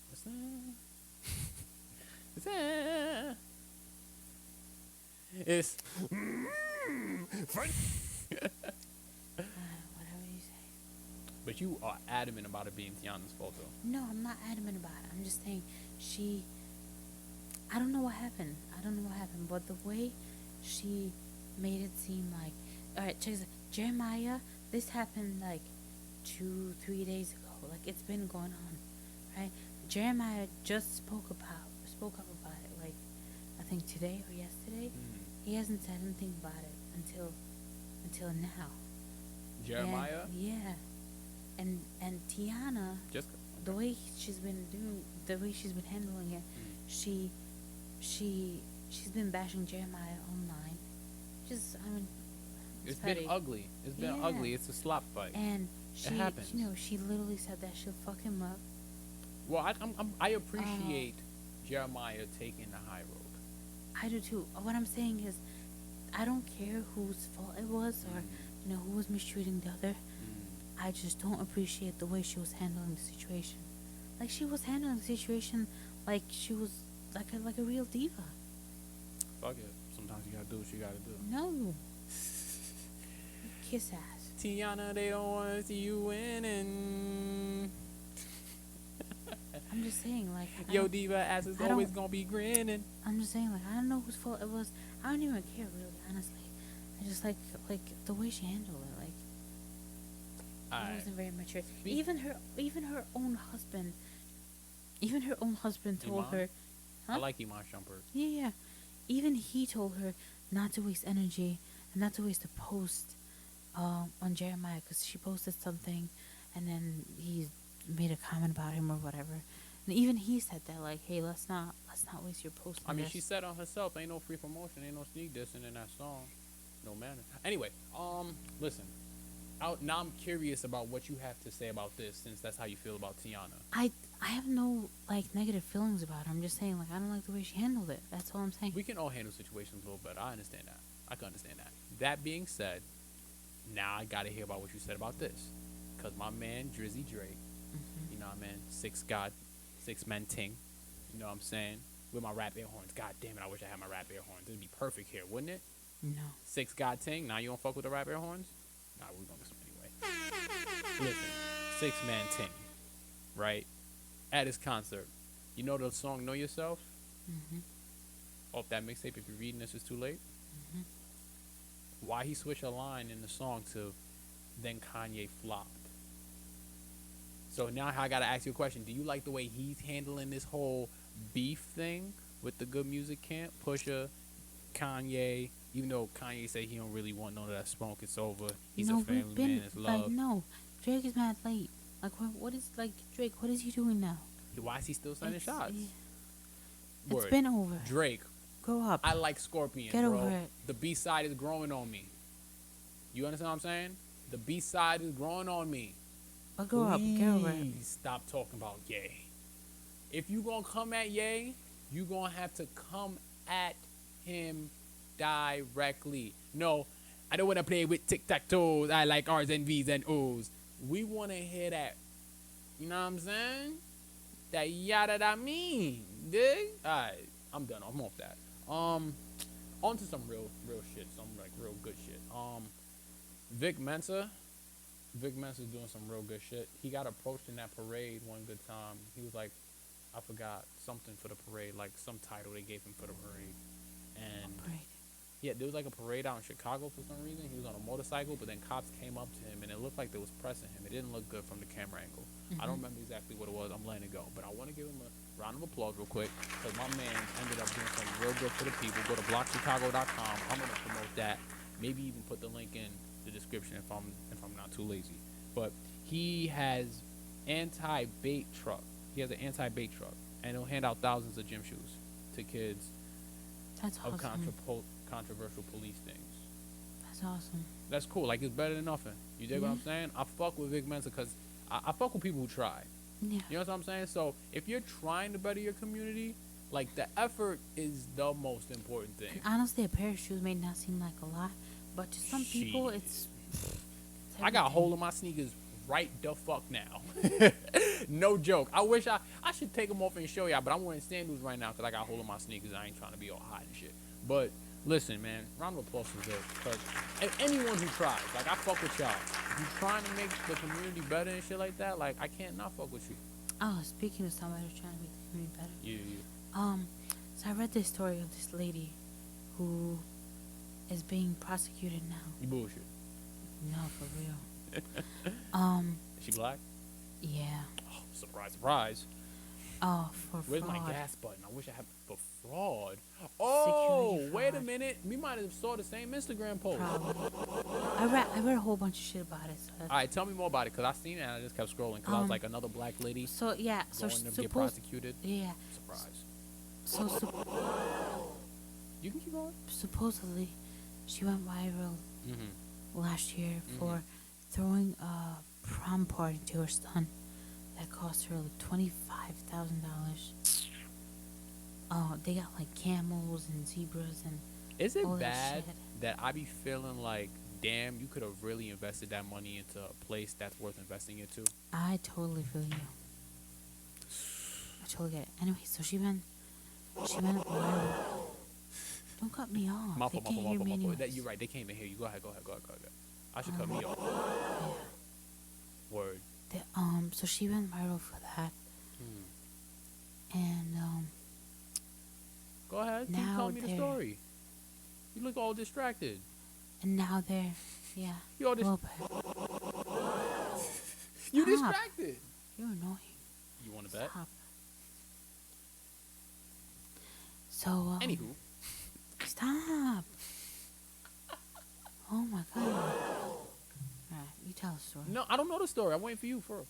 It's Whatever you say. but you are adamant about it being Teyana's fault, though. No, I'm not adamant about it. I'm just saying I don't know what happened. But the way she made it seem like, alright, check this out. Jeremiah, this happened like 2-3 days ago. Like it's been going on, right? Jeremiah just spoke up about it, like I think today or yesterday. He hasn't said anything about it until now. Jeremiah? And, yeah. And Teyana, Just the way she's been doing, the way she's been handling it, she she's been bashing Jeremiah online. Just, I mean, it's petty. been ugly. It's been Yeah. ugly. It's a slop fight. And she, happens. you know, she literally said that she'll fuck him up. Well, I appreciate Jeremiah taking the high road. I do too. What I'm saying is, I don't care whose fault it was or you know who was mistreating the other. I just don't appreciate the way she was handling the situation. Like she was handling the situation like she was like a real diva. Fuck it. Sometimes you gotta do what you gotta do. No. Kiss ass. Teyana, they don't want to see you winning. I'm just saying, like, Yo, diva ass is I always don't- gonna be grinning. I'm just saying, like, I don't know whose fault it was. I don't even care, really, honestly. I just like the way she handled it. Like, it Alright. wasn't very mature. Speak- Even her own husband told Iman? her. I Huh? like Iman Shumpert. Yeah. Even he told her not to waste energy and not to waste a post on Jeremiah because she posted something and then he made a comment about him or whatever. And even he said that, like, hey, let's not waste your post. I on mean, this. she said on herself, ain't no free promotion, ain't no sneak dissing in that song. No matter. Anyway, listen. Now I'm curious about what you have to say about this, since that's how you feel about Teyana. I have no like negative feelings about her. I'm just saying, like, I don't like the way she handled it. That's all I'm saying. We can all handle situations a little better. I understand that. I can understand that. That being said, now I gotta hear about what you said about this, cause my man Drizzy Drake, you know what I mean, six men ting, you know what I'm saying, with my rap air horns. God damn it, I wish I had my rap air horns. It'd be perfect here, wouldn't it? No. Six God ting. Now you don't fuck with the rap air horns? Nah, we're gonna miss them anyway. Listen, 6-man ting, right? At his concert, you know the song "Know Yourself"? Off that mixtape. If you're reading this, it's too late. Why he switched a line in the song to "Then Kanye flopped"? So now I gotta ask you a question. Do you like the way he's handling this whole beef thing with the Good Music Camp? Pusha, Kanye. Even though Kanye said he don't really want none of that smoke, it's over. He's a family man. It's love. like, no. Drake is mad late. Like, what is, like, Drake, what is he doing now? Why is he still sending It's- shots? It's Word. been over. Drake, Grow up. I like Scorpion, Get bro. over it. The B side is growing on me. You understand what I'm saying? The B side is growing on me. But grow up. Get over it. Please stop talking about Ye. If you gonna come at Ye, you gonna have to come at him directly. No, I don't wanna play with tic-tac-toes. I like R's and V's and O's. We wanna hear that. You know what I'm saying? That yada da mean, dig? Alright, I'm done. I'm off that. On to some real shit. Some like real good shit. Vic Mensa. Vic Mensa's doing some real good shit. He got approached in that parade one good time. He was like, I forgot something for the parade, like some title they gave him for the parade. And Right. yeah, there was like a parade out in Chicago for some reason. He was on a motorcycle, but then cops came up to him and it looked like they was pressing him. It didn't look good from the camera angle. I don't remember exactly what it was. I'm letting it go. But I want to give him a round of applause real quick because my man ended up doing something real good for the people. Go to blockchicago.com. I'm going to promote that. Maybe even put the link in the description if I'm not too lazy. But he has anti-bait truck. He has an anti-bait truck. And he'll hand out thousands of gym shoes to kids That's of awesome. controversial police things. That's awesome. That's cool. Like, it's better than nothing. You dig what I'm saying? I fuck with Vic Mensa because I fuck with people who try. Yeah. You know what I'm saying? So if you're trying to better your community, like, the effort is the most important thing. Honestly, a pair of shoes may not seem like a lot, but to some people, it's I got a hold of my sneakers right the fuck now. No joke. I wish I should take them off and show y'all, but I'm wearing sandals right now because I got a hold of my sneakers. I ain't trying to be all hot and shit. But listen, man, round of applause for this. Because anyone who tries, like, I fuck with y'all. If you're trying to make the community better and shit like that, like, I can't not fuck with you. Oh, speaking of somebody who's trying to make the community better. Yeah. So I read this story of this lady who is being prosecuted now. You bullshit. No, for real. Is she black? Yeah. Oh, surprise, surprise. Oh, for Where's fraud. my gas button? I wish I had. For fraud. Oh, Security wait a fraud. minute. We might have saw the same Instagram post. Probably. I read a whole bunch of shit about it. So All right, tell me more about it, because I seen it and I just kept scrolling, because I was like, another black lady So yeah, so going to get suppose prosecuted. yeah, Surprise. so You can keep going. supposedly she went viral Mm-hmm. last year for throwing a prom party to her son that cost her like $25,000. Oh, they got like camels and zebras and Is it all that bad shit. that I be feeling like, damn, you could have really invested that money into a place that's worth investing into? I totally feel you. I totally get it. Anyway, so she went viral. Don't cut me off. My They fault, can't hear me anyways. You're right. They can't even hear you. Go ahead. I should cut me off. Yeah. Word. So she went viral for that, and Go ahead. Keep Now telling me the they're- story. You look all distracted. now they're yeah. You all a little bit. You Stop. distracted. You're annoying. You want to bet? Stop. So Anywho. stop. Oh my god. Alright, you tell the story. No, I don't know the story. I'm waiting for you first.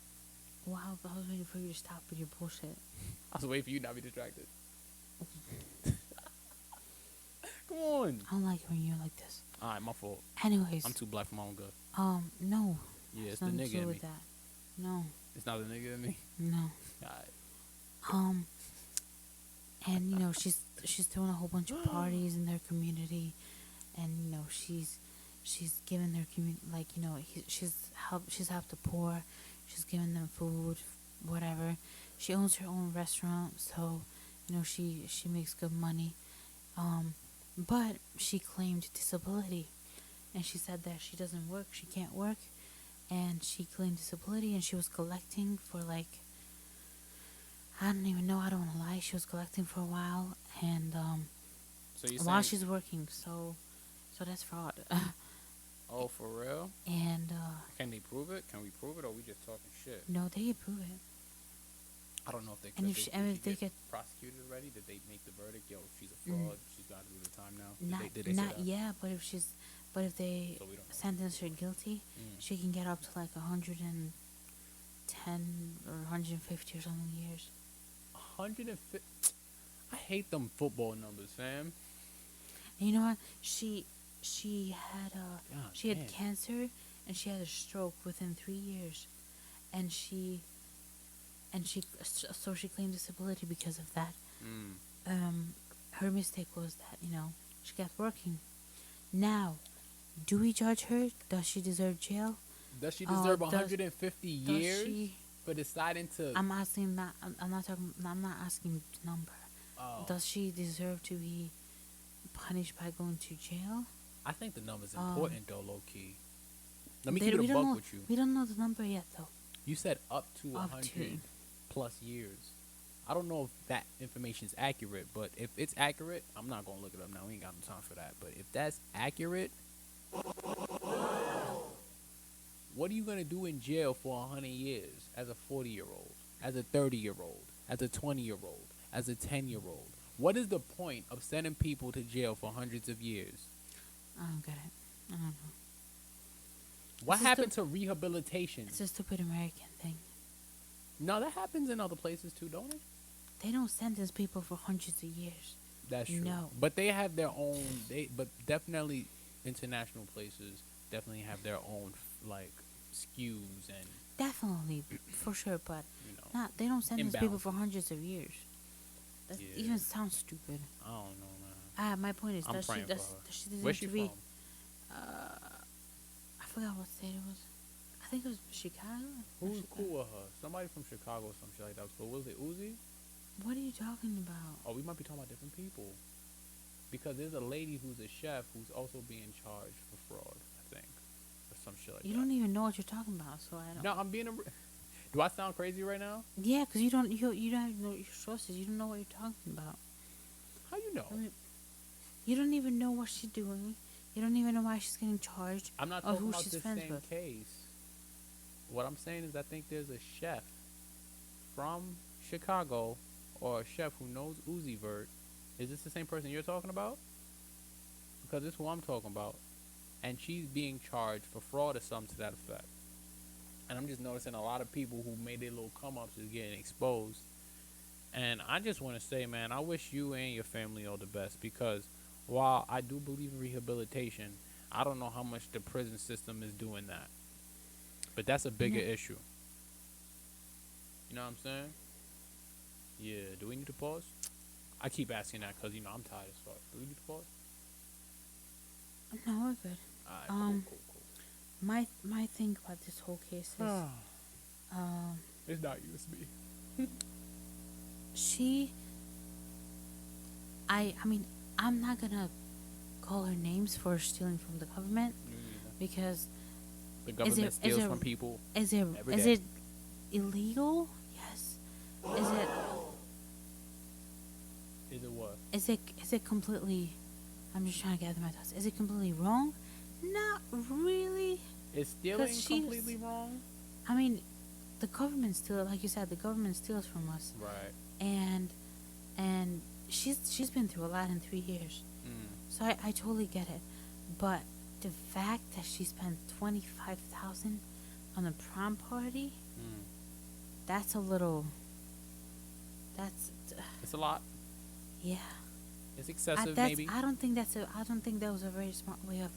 Wow, I was waiting for you to stop with your bullshit. I was waiting for you not to be distracted. Come on. I don't like it when you're like this. All right, my fault. Anyways, I'm too black for my own good. no. Yeah, it's It's the nothing to nigga do in me. with that. No, It's not the nigga in me. no. All right. And you know she's throwing a whole bunch of parties in their community, and you know she's giving their community, like, you know, she's helped the poor, she's giving them food, whatever. She owns her own restaurant, so you know she makes good money. But she claimed disability, and she said that she doesn't work, she can't work, and she claimed disability, and she was collecting for like, I don't even know, I don't want to lie, she was collecting for a while, and So you while saying? she's working, so that's fraud. Oh, for real? And Can they prove it? Can we prove it, or we just talking shit? no, they can prove it. I don't know if they. And could. if they get prosecuted already, did they make the verdict? Yo, she's a fraud. She's got to do the time now. Did they say not that? yeah, but if they So we don't know. sentence her guilty, she can get up to like 110 or 150 or something years. 150. I hate them football numbers, fam. And you know what? She had God she had damn. cancer, and she had a stroke within 3 years, and she claimed disability because of that. Her mistake was that, you know, she kept working. Now, do we judge her? Does she deserve jail? Does she deserve does- 150 Does years she? for deciding to? I'm asking that. I'm not talking. I'm not asking the number. Oh. Does she deserve to be punished by going to jail? I think the number's important though, low key. Let me They- keep we it a don't buck know, with you. We don't know the number yet, though. You said up to Up 100 to. plus years. I don't know if that information is accurate, but if it's accurate, I'm not gonna look it up now. We ain't got no time for that. But if that's accurate, what are you gonna do in jail for 100 years as a 40-year-old, as a 30-year-old, as a 20-year-old, as a 10-year-old? What is the point of sending people to jail for hundreds of years? I don't get it. I don't know. What It's a happened to rehabilitation? It's a stupid American thing. No, that happens in other places too, don't it? They don't sentence people for hundreds of years. That's true. No. But they have their own. But definitely international places definitely have their own like skews and Definitely, for sure, but you know. not. They don't sentence people for Imbalances. hundreds of years. That Yeah. even sounds stupid. I don't know, man. My point is, I'm does she praying for does, her. does she deserve Where's she to from? be? I forgot what state it was. I think it was Chicago. or Who's Chicago. cool with her? Somebody from Chicago or some shit like that. So was it Uzi? What are you talking about? Oh, we might be talking about different people. Because there's a lady who's a chef who's also being charged for fraud, I think, or some shit like You that. don't even know what you're talking about, so I don't. No, I'm being a. Do I sound crazy right now? Yeah, because you don't even know your sources. You don't know what you're talking about. How you know? I mean, you don't even know what she's doing. You don't even know why she's getting charged. I'm not or talking who about she's the friends same with. case. What I'm saying is I think there's a chef from Chicago or a chef who knows Uzi Vert Is this the same person you're talking about? Because it's who I'm talking about. And she's being charged for fraud or something to that effect. And I'm just noticing a lot of people who made their little come-ups is getting exposed. And I just want to say, man, I wish you and your family all the best. Because while I do believe in rehabilitation, I don't know how much the prison system is doing that. But that's a bigger issue. You know what I'm saying? Yeah. Do we need to pause? I keep asking that because, I'm tired as fuck. Do we need to pause? No, we're good. Alright, cool. My thing about this whole case is, It's not USB. I mean, I'm not gonna call her names for stealing from the government because The government steals from people. is every it day. illegal? Yes. Is it what? Is it completely? I'm just trying to gather my thoughts. Is it completely wrong? Not really. Is stealing 'Cause she's- completely wrong? I mean, the government steals, like you said, the government steals from us, Right. and she's been through a lot in 3 years, so I totally get it. But the fact that she spent $25,000 on a prom party, that's a little. That's It's a lot. yeah. It's excessive, That's, maybe. I don't think that was a very smart way of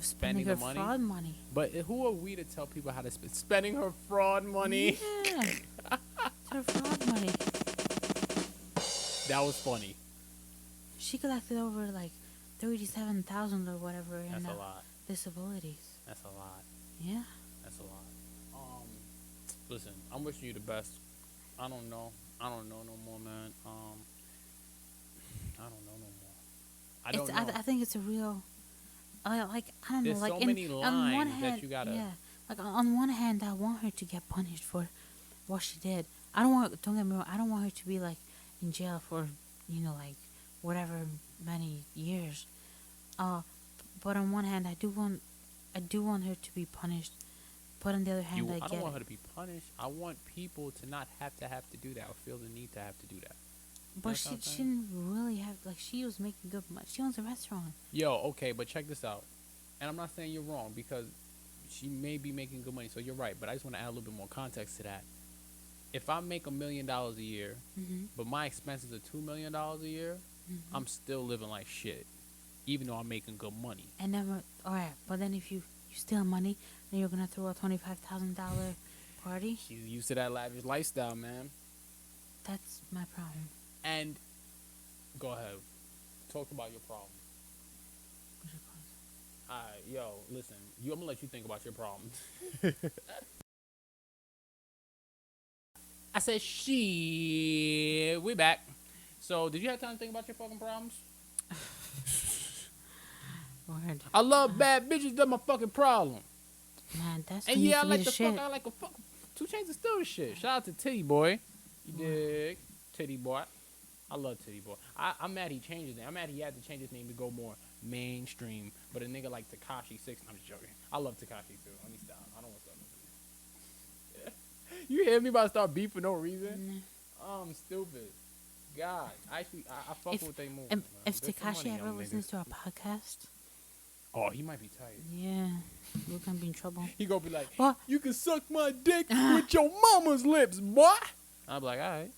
Spending spending her the money? fraud money. But who are we to tell people how to spending her fraud money? Yeah, it's her fraud money. That was funny. She collected over like 37,000 or whatever in That's a lot. disabilities. That's a lot. Yeah. That's a lot. Listen, I'm wishing you the best. I don't know no more, man. I don't know no more. I don't know. I think it's a real. I don't There's know. Like so many on one lines that hand, you gotta- Yeah. Like on one hand, I want her to get punished for what she did. I don't want. Don't get me wrong. I don't want her to be like in jail for like whatever many years. But on one hand, I do want her to be punished. But on the other hand, I don't get want it. her to be punished. I want people to not have to do that or feel the need to have to do that. But That's what I'm she saying? didn't really have, like, she was making good money. She owns a restaurant. Yo, okay, but check this out. And I'm not saying you're wrong because she may be making good money, so you're right. But I just want to add a little bit more context to that. If I make $1 million a year, but my expenses are $2 million a year, I'm still living like shit, even though I'm making good money. And then, alright, but then if you steal money, then you're going to throw a $25,000 party? She's used to that lavish lifestyle, man. That's my problem. And go ahead, talk about your problem. What's your problem? Alright, yo, listen, I'm gonna let you think about your problems. I said, shit, we back. So, did you have time to think about your fucking problems? Word. I love bad bitches, that's my fucking problem. Man, that's And when yeah, I you like the the shit. fuck, I like a fuck. 2 Chainz is still the shit. Shout out to Titty Boy. You dig? Titty Boy. I love Titty Boy. I'm mad he changed his name. I'm mad he had to change his name to go more mainstream. But a nigga like Tekashi 6, I'm just joking. I love Tekashi too. Let me stop. I don't want to start no beef. You hear me about to start beef for no reason? I'm stupid. God, actually, I fuck with they move. If Tekashi ever listens to our podcast, oh, he might be tight. yeah, we're going to be in trouble. He gonna be like, What? you can suck my dick with your mama's lips, boy. I'm like, all right.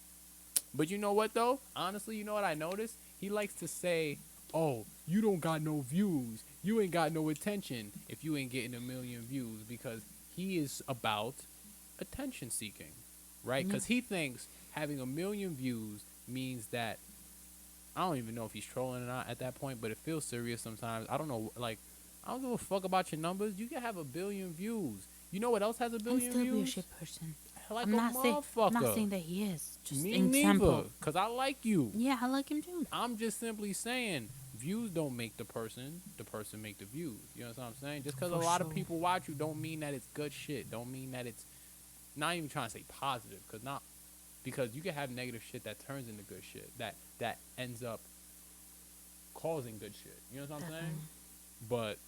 But you know what, though? Honestly, you know what I noticed? He likes to say, oh, you don't got no views. You ain't got no attention if you ain't getting 1 million views, because he is about attention seeking, right? Because he thinks having 1 million views means that, I don't even know if he's trolling or not at that point, but it feels serious sometimes. I don't know, like, I don't give a fuck about your numbers. You can have 1 billion views. You know what else has 1 And billion still be a views? shit person. Like I'm a not motherfucker. I'm not saying that he is. Just Me in neither, example. because I like you. Yeah, I like him too. I'm just simply saying, views don't make the person make the views. You know what I'm saying? Just because a For lot of sure. people watch you don't mean that it's good shit. Don't mean that it's, not even trying to say positive, because you can have negative shit that turns into good shit, that ends up causing good shit. You know what I'm saying? But,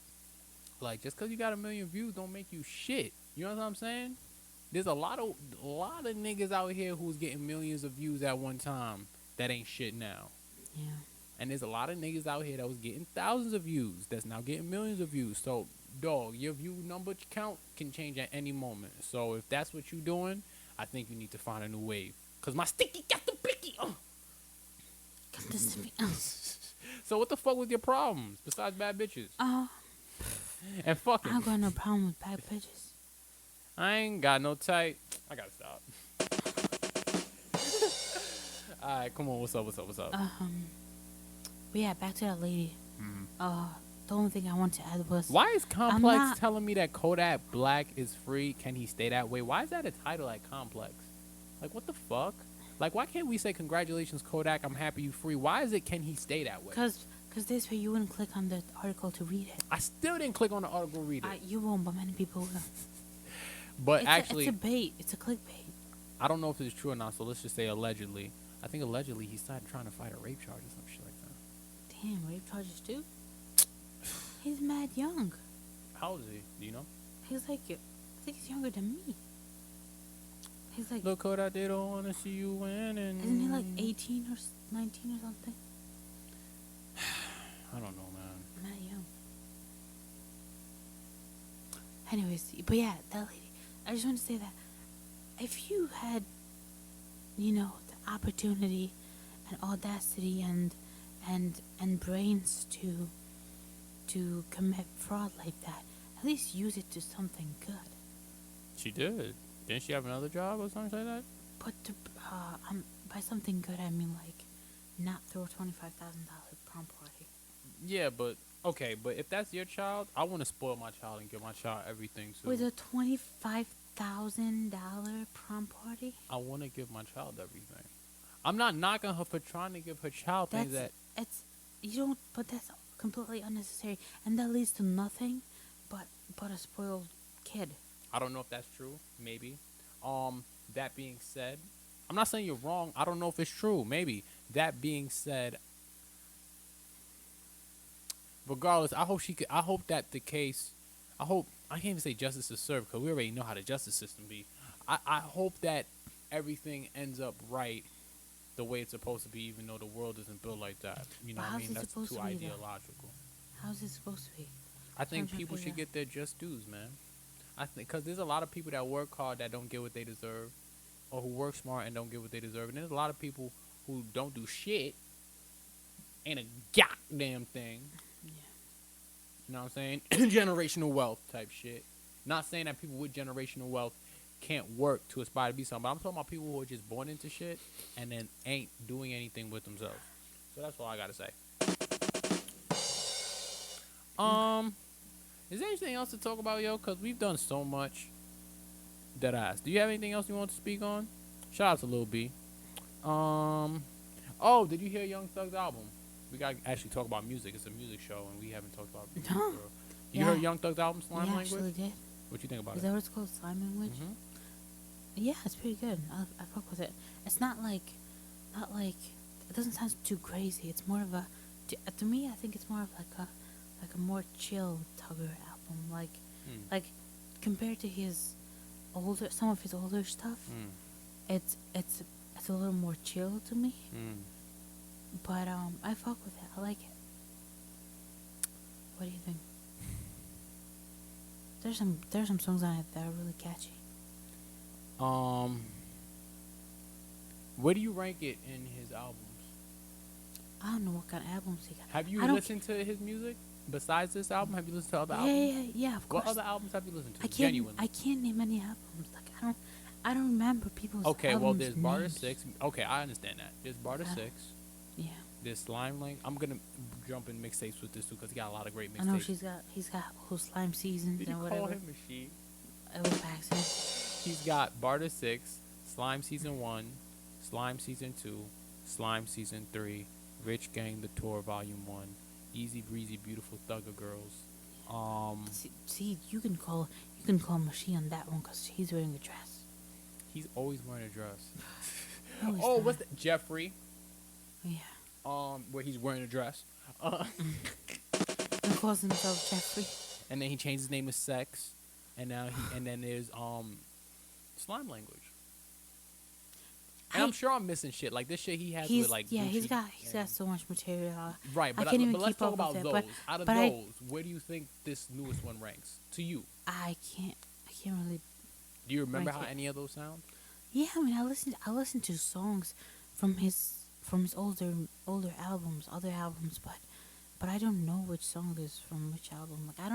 like, just because you got 1 million views don't make you shit. You know what I'm saying? There's a lot of niggas out here who's getting millions of views at one time that ain't shit now. Yeah. And there's a lot of niggas out here that was getting thousands of views that's now getting millions of views. So, dog, your view number count can change at any moment. So if that's what you doing, I think you need to find a new wave. Cause my sticky got the picky. Come this to me. So what the fuck was your problems besides bad bitches Oh, and fucking? I don't got no problem with bad bitches. I ain't got no type. I gotta stop. All right, come on. What's up? But yeah, back to that lady. The only thing I want to add was Why is Complex not- telling me that Kodak Black is free? Can he stay that way? Why is that a title at Complex? Like, what the fuck? Like, why can't we say congratulations, Kodak? I'm happy you free. Why is it can he stay that way? Cause this way you wouldn't click on the article to read it. I still didn't click on the article to read it. You won't, but many people will. But It's actually, a bait. It's a clickbait. I don't know if it's true or not, so let's just say allegedly. I think allegedly he started trying to fight a rape charge or some shit like that. Damn, rape charges too. He's mad young. How old is he? Do you know? He's like, I think he's younger than me. He's like, Look, Kodak, they don't want to see you win. And isn't he like 18 or 19 or something? I don't know, man. Mad young. Anyways, but yeah, that lady. I just want to say that if you had, the opportunity and audacity and brains to commit fraud like that, at least use it to something good. She did. Didn't she have another job or something like that? But by something good, I mean like not throw a $25,000 prom party. Yeah, but okay, but if that's your child, I want to spoil my child and give my child everything. So With a $25,000 prom party? I want to give my child everything. I'm not knocking her for trying to give her child things that. But that's completely unnecessary, and that leads to nothing but a spoiled kid. I don't know if that's true. Maybe. That being said, I'm not saying you're wrong. I don't know if it's true. Maybe. That being said, regardless, I hope that the case. I can't even say justice is served because we already know how the justice system be. I hope that everything ends up right the way it's supposed to be, even though the world isn't built like that. You know what I mean? That's too ideological. How's it supposed to be? I think Trying to people figure should get their just dues, man. I think because there's a lot of people that work hard that don't get what they deserve, or who work smart and don't get what they deserve, and there's a lot of people who don't do shit, ain't a goddamn thing. Yeah. You know what I'm saying? Generational wealth type shit. Not saying that people with generational wealth can't work to aspire to be something, but I'm talking about people who are just born into shit and then ain't doing anything with themselves. So that's all I gotta say. Is there anything else to talk about, yo? Because we've done so much. Deadass. Do you have anything else you want to speak on? Shout out to Lil B. Oh, did you hear Young Thug's album? We got to actually talk about music. It's a music show, and we haven't talked about music. Huh. You Yeah. heard Young Thug's album, Slime Yeah, Language? actually did. What you think about Is it? that what it's called? Slime language? Mm-hmm. Yeah, it's pretty good. I fuck with it. It's not like, it doesn't sound too crazy. It's more of a, to me, I think it's more of like a more chill Tugger album. Like compared to some of his older stuff, it's a little more chill to me. But I fuck with it. I like it. What do you think? There's some songs on it that are really catchy. Where do you rank it in his albums? I don't know what kind of albums he got. Have you I don't listened to his music besides this album? Have you listened to other albums? Yeah, of course. What other albums have you listened to? I can't Genuinely. I can't name any albums. Like I don't remember people's Okay, albums well, there's Barter names. 6. Okay, I understand that. There's Barter 6. Yeah. There's Slime Link. I'm going to jump in mixtapes with this, too, because he got a lot of great I know mixtapes. he's got whole slime seasons Did you and call whatever. him a sheep? It was by accident. He's got Barter 6, Slime Season 1, Slime Season 2, Slime Season 3, Rich Gang The Tour Volume 1, Easy Breezy Beautiful Thugger Girls. See, you can call Mashi on that one because he's wearing a dress. He's always wearing a dress. No, he's Oh, not. what's that? Jeffrey. Yeah. Where he's wearing a dress. He calls himself Jeffrey. And then he changed his name to Sex. And now and then there's Slime Language. And I'm sure I'm missing shit. Like this shit he has he's with like he's Gucci got and- so much material. right. I But, can't even but let's keep talk up about with it. those. Out of but those, where do you think this newest one ranks to you? I can't really. Do you remember Rank how it. any of those sound? Yeah, I mean, I listened to songs from his older albums, other albums, but I don't know which song is from which album. Like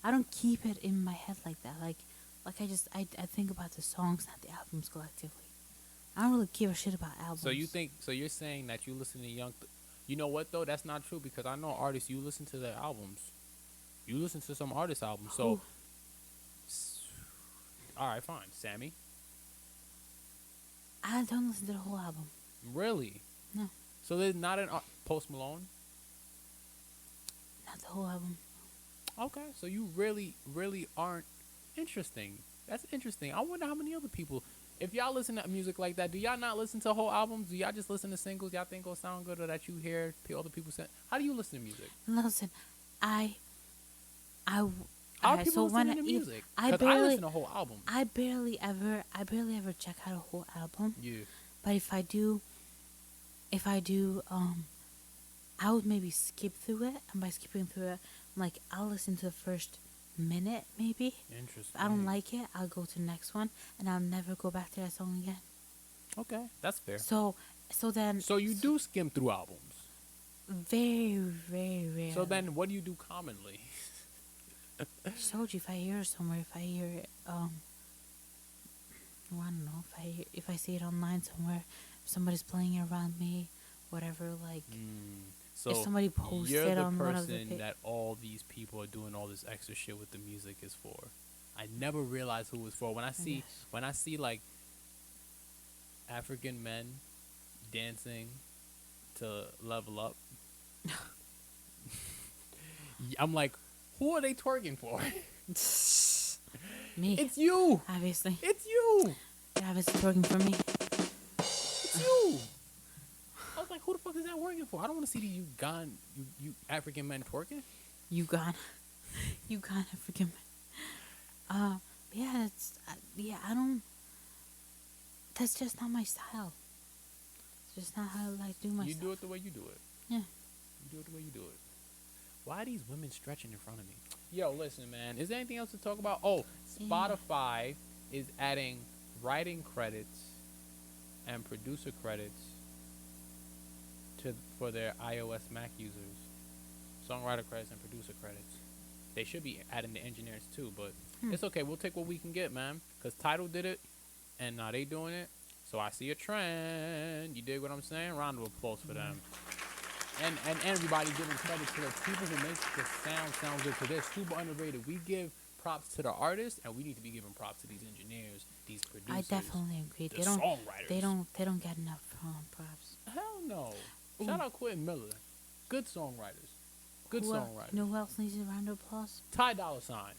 I don't keep it in my head like that. Like I think about the songs, not the albums collectively. I don't really give a shit about albums. So you're saying that you listen to you know what though? That's not true because I know artists. You listen to their albums. You listen to some artist albums. So, Who? all right, fine, Sammy. I don't listen to the whole album. Really? No, So there's not an Post Malone. not the whole album. Okay, so you really aren't interesting. That's interesting. I wonder how many other people. If y'all listen to music like that, do y'all not listen to whole albums? Do y'all just listen to singles? Y'all think it'll sound good or that you hear other people say? How do you listen to music? Listen, I. How are alright, people so when listening to music? I Because I barely, listen to whole albums. I barely ever check out a whole album. Yeah. But if I do, I would maybe skip through it. And by skipping through it, like I'll listen to the first minute maybe. Interesting. If I don't like it, I'll go to the next one, and I'll never go back to that song again. Okay, that's fair. So then. So you do skim through albums. Very, very rare. So then, what do you do commonly? I just told you, if I hear it somewhere, if I hear it, I don't know, if I see it online somewhere, if somebody's playing it around me, whatever, like, So if somebody posts you're it the on one of the person that all these people are doing all this extra shit with the music is for. I never realized who it was for. When I see like African men dancing to Level Up, I'm like, who are they twerking for? me, It's you. obviously. It's you. Yeah, obviously working for me. It's you. I was like, who the fuck is that working for? I don't want to see you African men twerking. You gone African man. Yeah, I don't. That's just not my style. It's just not how I like do my You stuff. do it the way you do it. Yeah. You do it the way you do it. Why are these women stretching in front of me? Yo, listen, man. Is there anything else to talk about? Oh, Spotify is adding writing credits and producer credits for their iOS Mac users. Songwriter credits and producer credits. They should be adding the engineers too, but it's okay. We'll take what we can get, man. Because Tidal did it, and now they doing it. So I see a trend. You dig what I'm saying? Round of applause for them. And everybody giving credit to the people who make the sound good. Because they're super underrated. We give props to the artists, and we need to be giving props to these engineers, these producers. I definitely agree. The songwriters. They don't get enough props. Hell no. Shout out Quentin Miller. Good songwriters. Good songwriters. You know who else needs a round of applause? Ty Dolla Sign.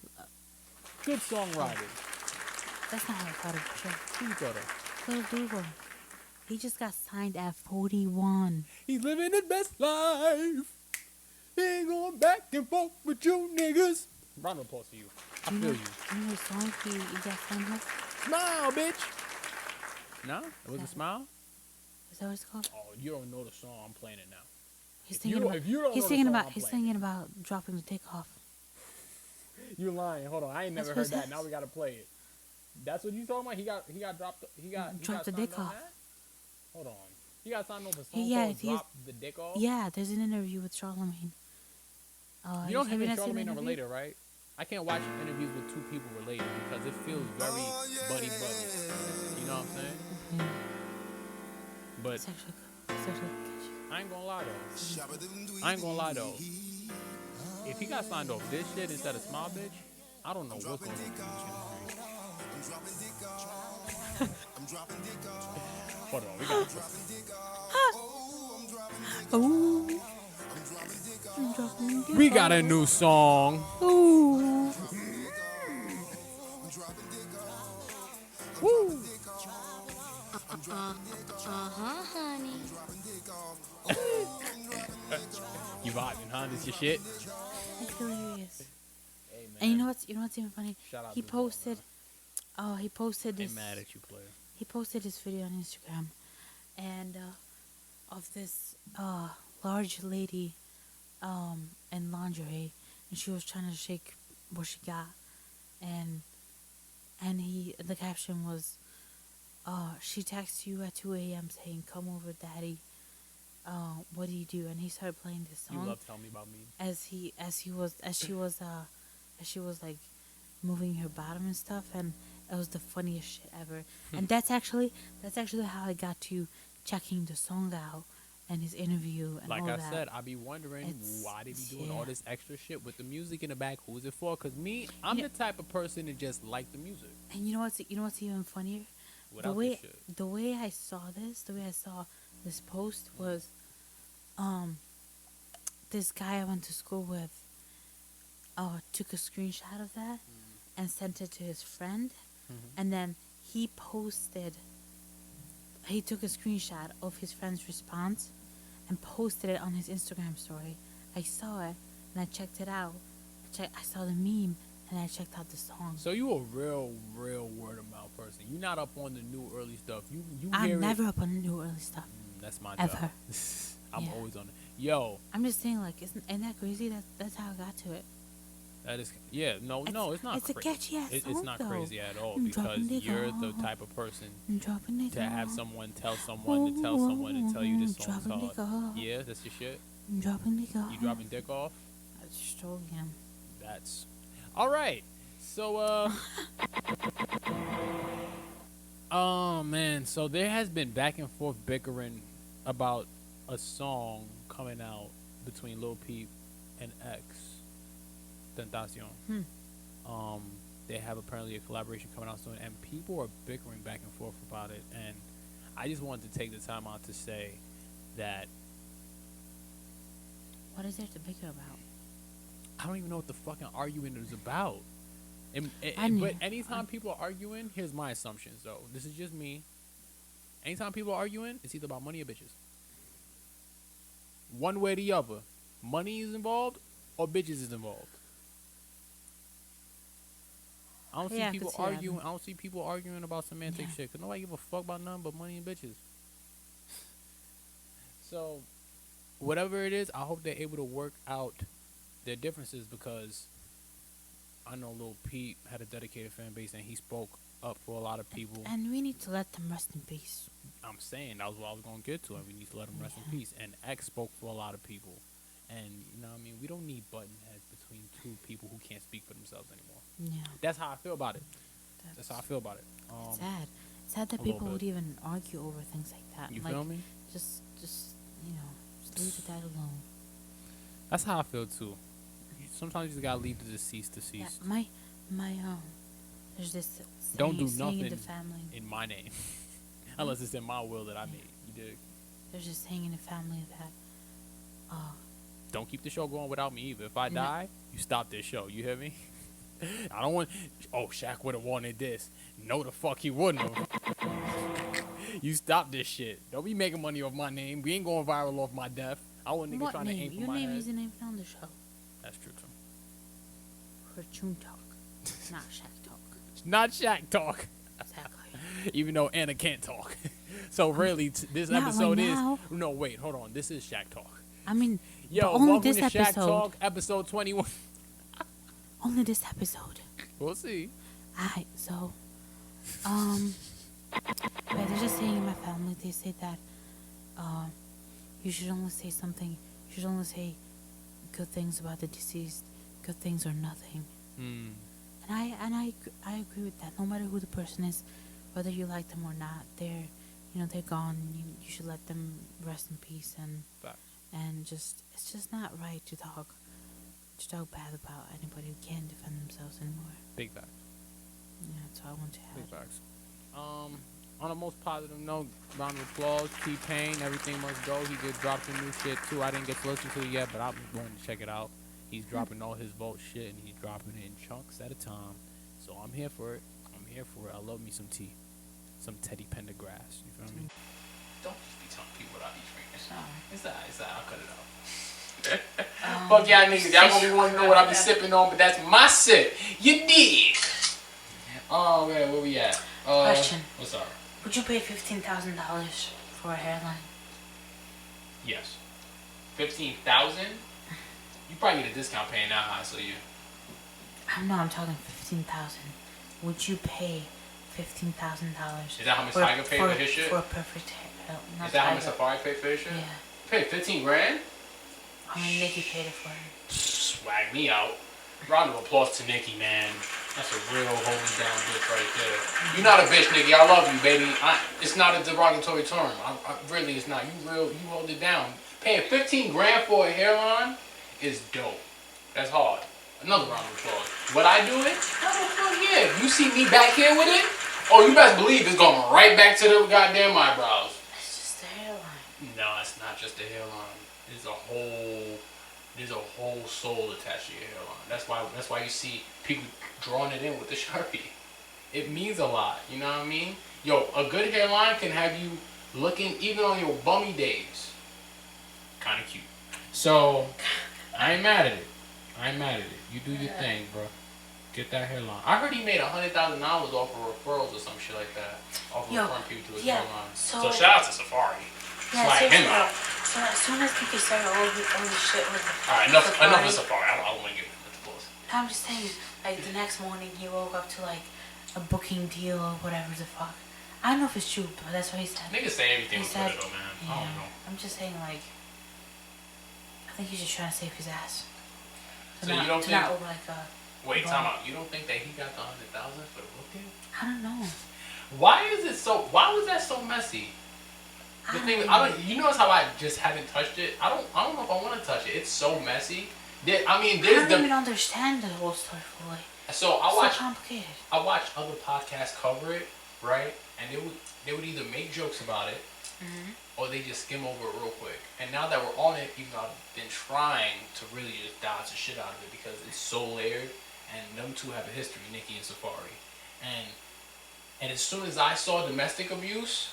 Good songwriters. That's not how I thought of it. Sure. Who you thought of? Lil Duval. He just got signed at 41. He's living his best life. He ain't going back and forth with you niggas. Round of applause for you. I feel you. You know the song he got signed with? Smile, bitch. No? It was a smile? Is that what it's called? Oh, you don't know the song. I'm playing it now. He's If you thinking don't- about. if you don't He's know the thinking song, about. I'm He's playing thinking about dropping the dick off. You lying. Hold on. I ain't never That's heard what it that. Now we got to play it. That's what you talking about? He got dropped. He got Dropped the signed dick on off. that? Hold on. He got signed over a song Yeah, called he's- Drop the Dick Off? Yeah, there's an interview with Charlamagne. You know have him you and not seen the Charlamagne are interview? related, right? I can't watch interviews with two people related because it feels very buddy. You know what I'm saying? Yeah, But it's actually catchy. I ain't gonna lie though. If he got signed off this shit instead of Small Bitch, I don't know what's going on with this shit. Hold on, we got Ooh. I'm dropping dick We got off. a new song. Ooh. Woo! Honey. You vibing, huh? This your shit? It's hilarious. Hey, man. And you know what's even funny? Shout out He to posted. Oh, he posted Ain't this. mad at you, player. He posted this video on Instagram, of this large lady in lingerie, and she was trying to shake what she got, and the caption was, she texts you at 2 a.m. saying, "Come over, daddy. What do you do?" And he started playing this You song love Tell Me About Me. as she was like moving her bottom and stuff, and it was the funniest shit ever. And that's actually how I got to checking the song out and his interview and Like all I that. said, I be wondering It's- why they be doing yeah. all this extra shit with the music in the back. Who's it for? Cause me, I'm Yeah. the type of person to just like the music And you know what's even funnier? without the way this shit. the way I saw this post was, this guy I went to school with, took a screenshot of that and sent it to his friend, and then he took a screenshot of his friend's response and posted it on his Instagram story. I saw it and I checked it out. I saw the meme and I checked out the song. So you a real word of mouth person. You not up on the new early stuff. You I'm hear never it. up on the new early stuff. That's my Ever. job. I'm Yeah. always on it. Yo, I'm just saying, like, ain't that crazy? That's how I got to it. that is no, it's not. It's a catchy ass It's song, not though. crazy at all I'm because dropping it you're the off. type of person I'm dropping it to have off. someone tell someone to tell someone to tell you this song's Dropping hard. it off. Yeah, that's your shit. I'm dropping it off. You dropping dick off? I just told him. That's all right. So oh man, so there has been back and forth bickering about a song coming out between Lil Peep and X Tentacion. They have apparently a collaboration coming out soon, and people are bickering back and forth about it. And I just wanted to take the time out to say that What is there to bicker about? I don't even know what the fucking argument is about. I But knew. anytime people are arguing, here's my assumptions though. This is just me. Anytime people are arguing, it's either about money or bitches. One way or the other. Money is involved or bitches is involved. I don't see Yeah, I could people see that. arguing. I don't see people arguing about semantic Yeah. shit. Cause nobody give a fuck about nothing but money and bitches. So, whatever it is, I hope they're able to work out their differences because I know Lil Peep had a dedicated fan base and he spoke up for a lot of people. And we need to let them rest in peace. I'm saying that was what I was gonna get to, and we need to let him rest in peace. And X spoke for a lot of people, and you know what I mean. We don't need button heads between two people who can't speak for themselves anymore. Yeah. That's how I feel about it. That's how I feel about it. It's sad. It's sad that a little people would bit. even argue over things like that. You like, feel me? Just leave that alone. That's how I feel too. Sometimes you just gotta leave the deceased Yeah, deceased. my there's this Don't do saying in nothing the family. in my name, unless it's in my will that I made. You dig? There's this saying in the family that Don't keep the show going without me either. If I No. die, you stop this show. You hear me? I don't want. Oh, Shaq would have wanted this. No, the fuck he wouldn't have. You stop this shit. Don't be making money off my name. We ain't going viral off my death. I want niggas what trying to name? aim for Your my name head. isn't even on the show. That's true too. For Chune talk, not Shack talk. Not Shaq talk. Exactly. Even though Anna can't talk. So really, this Not right episode is. now. No, wait, hold on. This is Shaq talk. I mean, Yo, but only welcome this to Shaq episode. Talk, episode 21. Only this episode. We'll see. Alright, so, yeah, they're just saying in my family, they say that, you should only say something, you should only say good things about the deceased, good things or nothing. Hmm. And I agree with that. No matter who the person is, whether you like them or not, they're gone. You should let them rest in peace Facts. and it's just not right to talk bad about anybody who can't defend themselves anymore. Big facts. Yeah, that's all I want to Big add. facts. On a most positive note, round of applause. T-Pain, Everything Must Go. He just dropped some new shit too. I didn't get to listen to it yet, but I'm going to check it out. He's dropping all his Vault shit, and he's dropping it in chunks at a time. So I'm here for it. I love me some tea. Some Teddy Pendergrass. You feel me? Don't just be telling people what I be drinking. It's alright. I'll cut it out. Fuck y'all niggas. Y'all gonna be wanting to know what I be sipping on, but that's my sip. You dig? Oh, man, where we at? Question. What's up? Would you pay $15,000 for a hairline? Yes. 15,000. You probably get a discount paying that high, so you. I know. I'm talking 15,000. Would you pay $15,000? Is that how much Tiger paid for his shit? For a perfect hair? Is that how much Safari paid for his shit? Yeah. Paid 15 grand. I mean, Nicki paid it for her. Swag me out. Round of applause to Nicki, man. That's a real hold me down bitch right there. You're not a bitch, Nicki. I love you, baby. It's not a derogatory term. Really, it's not. You hold it down. Paying 15 grand for a hairline is dope. That's hard. Another round of applause. Would I do it? Hell yeah. If you see me back here with it, oh, you best believe it's going right back to the goddamn eyebrows. It's just the hairline. No, it's not just the hairline. There's a whole soul attached to your hairline. That's why you see people drawing it in with the Sharpie. It means a lot, you know what I mean? Yo, a good hairline can have you looking even on your bummy days. Kinda cute. So I ain't mad at it. You do your thing, bro. Get that hairline. I heard he made $100,000 off of referrals or some shit like that. Off of referring people to his hairline. So shout out to Safari. Yeah, Slide him out. So as soon as Nicki started all the shit with the Alright, enough of Safari. I don't want to give him the applause. I'm just saying, like, the next morning he woke up to, like, a booking deal or whatever the fuck. I don't know if it's true, but that's what he said. Niggas say everything on Twitter though, man. Yeah, I don't know. I'm just saying, like, I think he's just trying to save his ass. So you don't think... not look like a... Wait, time out. You don't think that he got the 100,000 for the book deal? I don't know. Why was that so messy? You notice how I just haven't touched it? I don't know if I want to touch it. It's so messy. I don't even understand the whole story fully. So complicated. I watch other podcasts cover it, right? And they would either make jokes about it, or they just skim over it real quick. And now that we're on it, even though I've been trying to really just dodge the shit out of it because it's so layered, and them two have a history, Nicki and Safari. And as soon as I saw domestic abuse,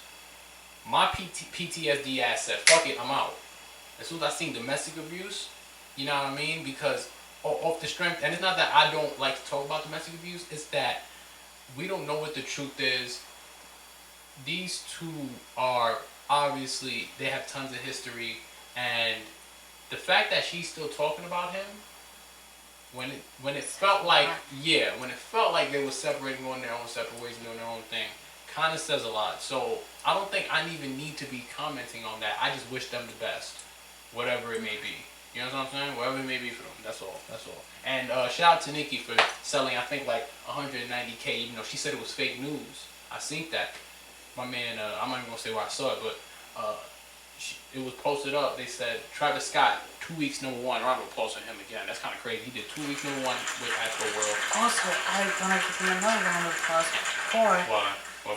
my PTSD ass said, fuck it, I'm out. As soon as I seen domestic abuse, you know what I mean? Because off the strength, and it's not that I don't like to talk about domestic abuse, it's that we don't know what the truth is. These two are obviously, they have tons of history, and the fact that she's still talking about him, when it felt like they were separating, going their own separate ways and doing their own thing, kind of says a lot. So I don't think I even need to be commenting on that. I just wish them the best, whatever it may be. You know what I'm saying? Whatever it may be for them. That's all. And shout out to Nicki for selling, I think, like 190K, even though she said it was fake news. I seen that. My man, I'm not even gonna say where I saw it, but it was posted up. They said Travis Scott, 2 weeks #1. Round of applause for him again. That's kind of crazy. He did 2 weeks #1 with Astro World. Also, I want to give him another round of applause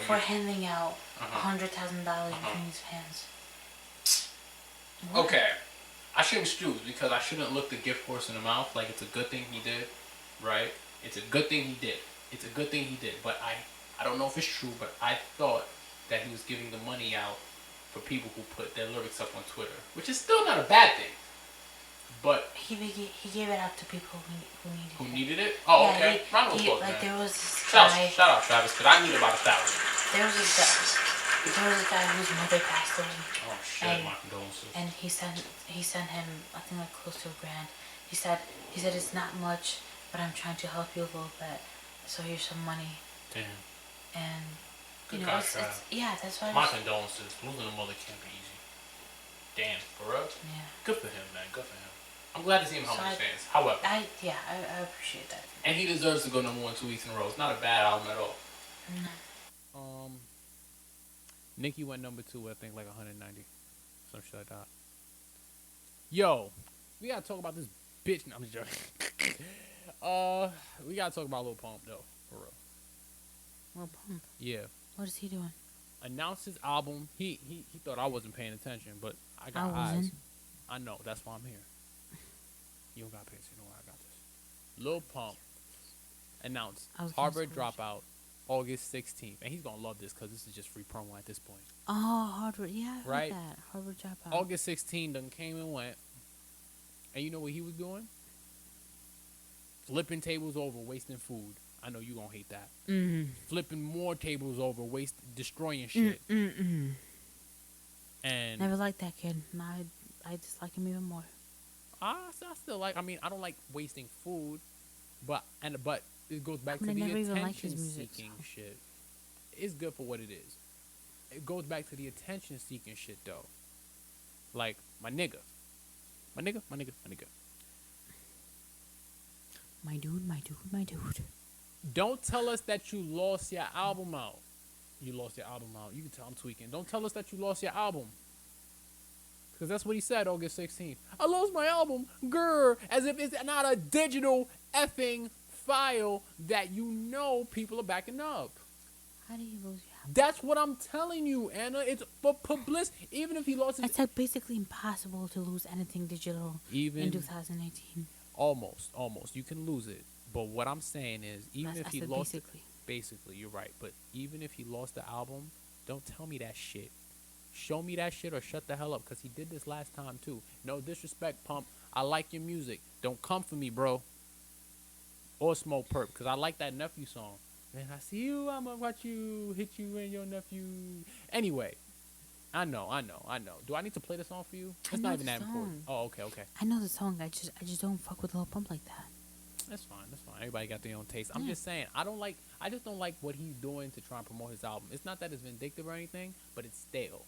for handing out $100,000 between his hands. Okay, I shouldn't choose because I shouldn't look the gift horse in the mouth like it's a good thing he did, right? It's a good thing he did. But I don't know if it's true, but I thought that he was giving the money out for people who put their lyrics up on Twitter, which is still not a bad thing. But he gave it out to people who needed it. Oh, yeah, okay. Round of applause, like, man. there was this guy. Shout out Travis, because I need about 1,000. There was a guy whose mother passed away. Oh shit! My condolences. And he sent him, I think, like close to $1,000. He said it's not much, but I'm trying to help you a little bit. So here's some money. Damn. And good you know, it's that's why. My condolences. Losing a mother can't be easy. Damn, for real. Yeah. Good for him, man. Good for him. I'm glad to see him humble his fans. However, I appreciate that. And he deserves to go #1 2 weeks in a row. It's not a bad album at all. No. Nicki went #2, I think, like 190, some shit like that. Yo, we gotta talk about this bitch. No, I'm just joking. We gotta talk about Lil Pump though, for real. Lil Pump. Yeah. What is he doing? Announced his album. He thought I wasn't paying attention, but I got I eyes. wasn't. I know. That's why I'm here. You don't got to pay attention. I got this. Lil Pump announced Harvard dropout August 16th, and he's gonna love this because this is just free promo at this point. Oh, Harvard, yeah, I right? That. Harvard dropout. August 16th done came and went, and you know what he was doing? Flipping tables over, wasting food. I know you gonna hate that. Flipping more tables over, destroying shit. And And never liked that kid. dislike him even more. I still like. I mean, I don't like wasting food, but it goes back I to mean, I the never even liked his attention music, seeking so. shit. It's good for what it is. It goes back to the attention seeking shit though. Like my nigga, my nigga, my nigga, my nigga. My dude, my dude, my dude. Don't tell us that you lost your album out. You lost your album out. You can tell I'm tweaking. Don't tell us that you lost your album. Because that's what he said August 16th. I lost my album, grr, as if it's not a digital effing file that you know people are backing up. How do you lose your album? That's what I'm telling you, Anna. It's for publicity. Even if he lost his... It's like basically impossible to lose anything digital in 2018. Almost. You can lose it. But what I'm saying is, even if he lost basically. Basically, you're right. But even if he lost the album, don't tell me that shit. Show me that shit or shut the hell up, because he did this last time too. No disrespect, Pump. I like your music. Don't come for me, bro. Or Smoke Perp, because I like that Nephew song. Man, I see you, I'ma watch you, hit you and your nephew. Anyway, I know. Do I need to play the song for you? It's not even that important. Oh, okay. I know the song. I just don't fuck with Lil Pump like that. That's fine. Everybody got their own taste. I'm just saying, I just don't like what he's doing to try and promote his album. It's not that it's vindictive or anything, but it's stale.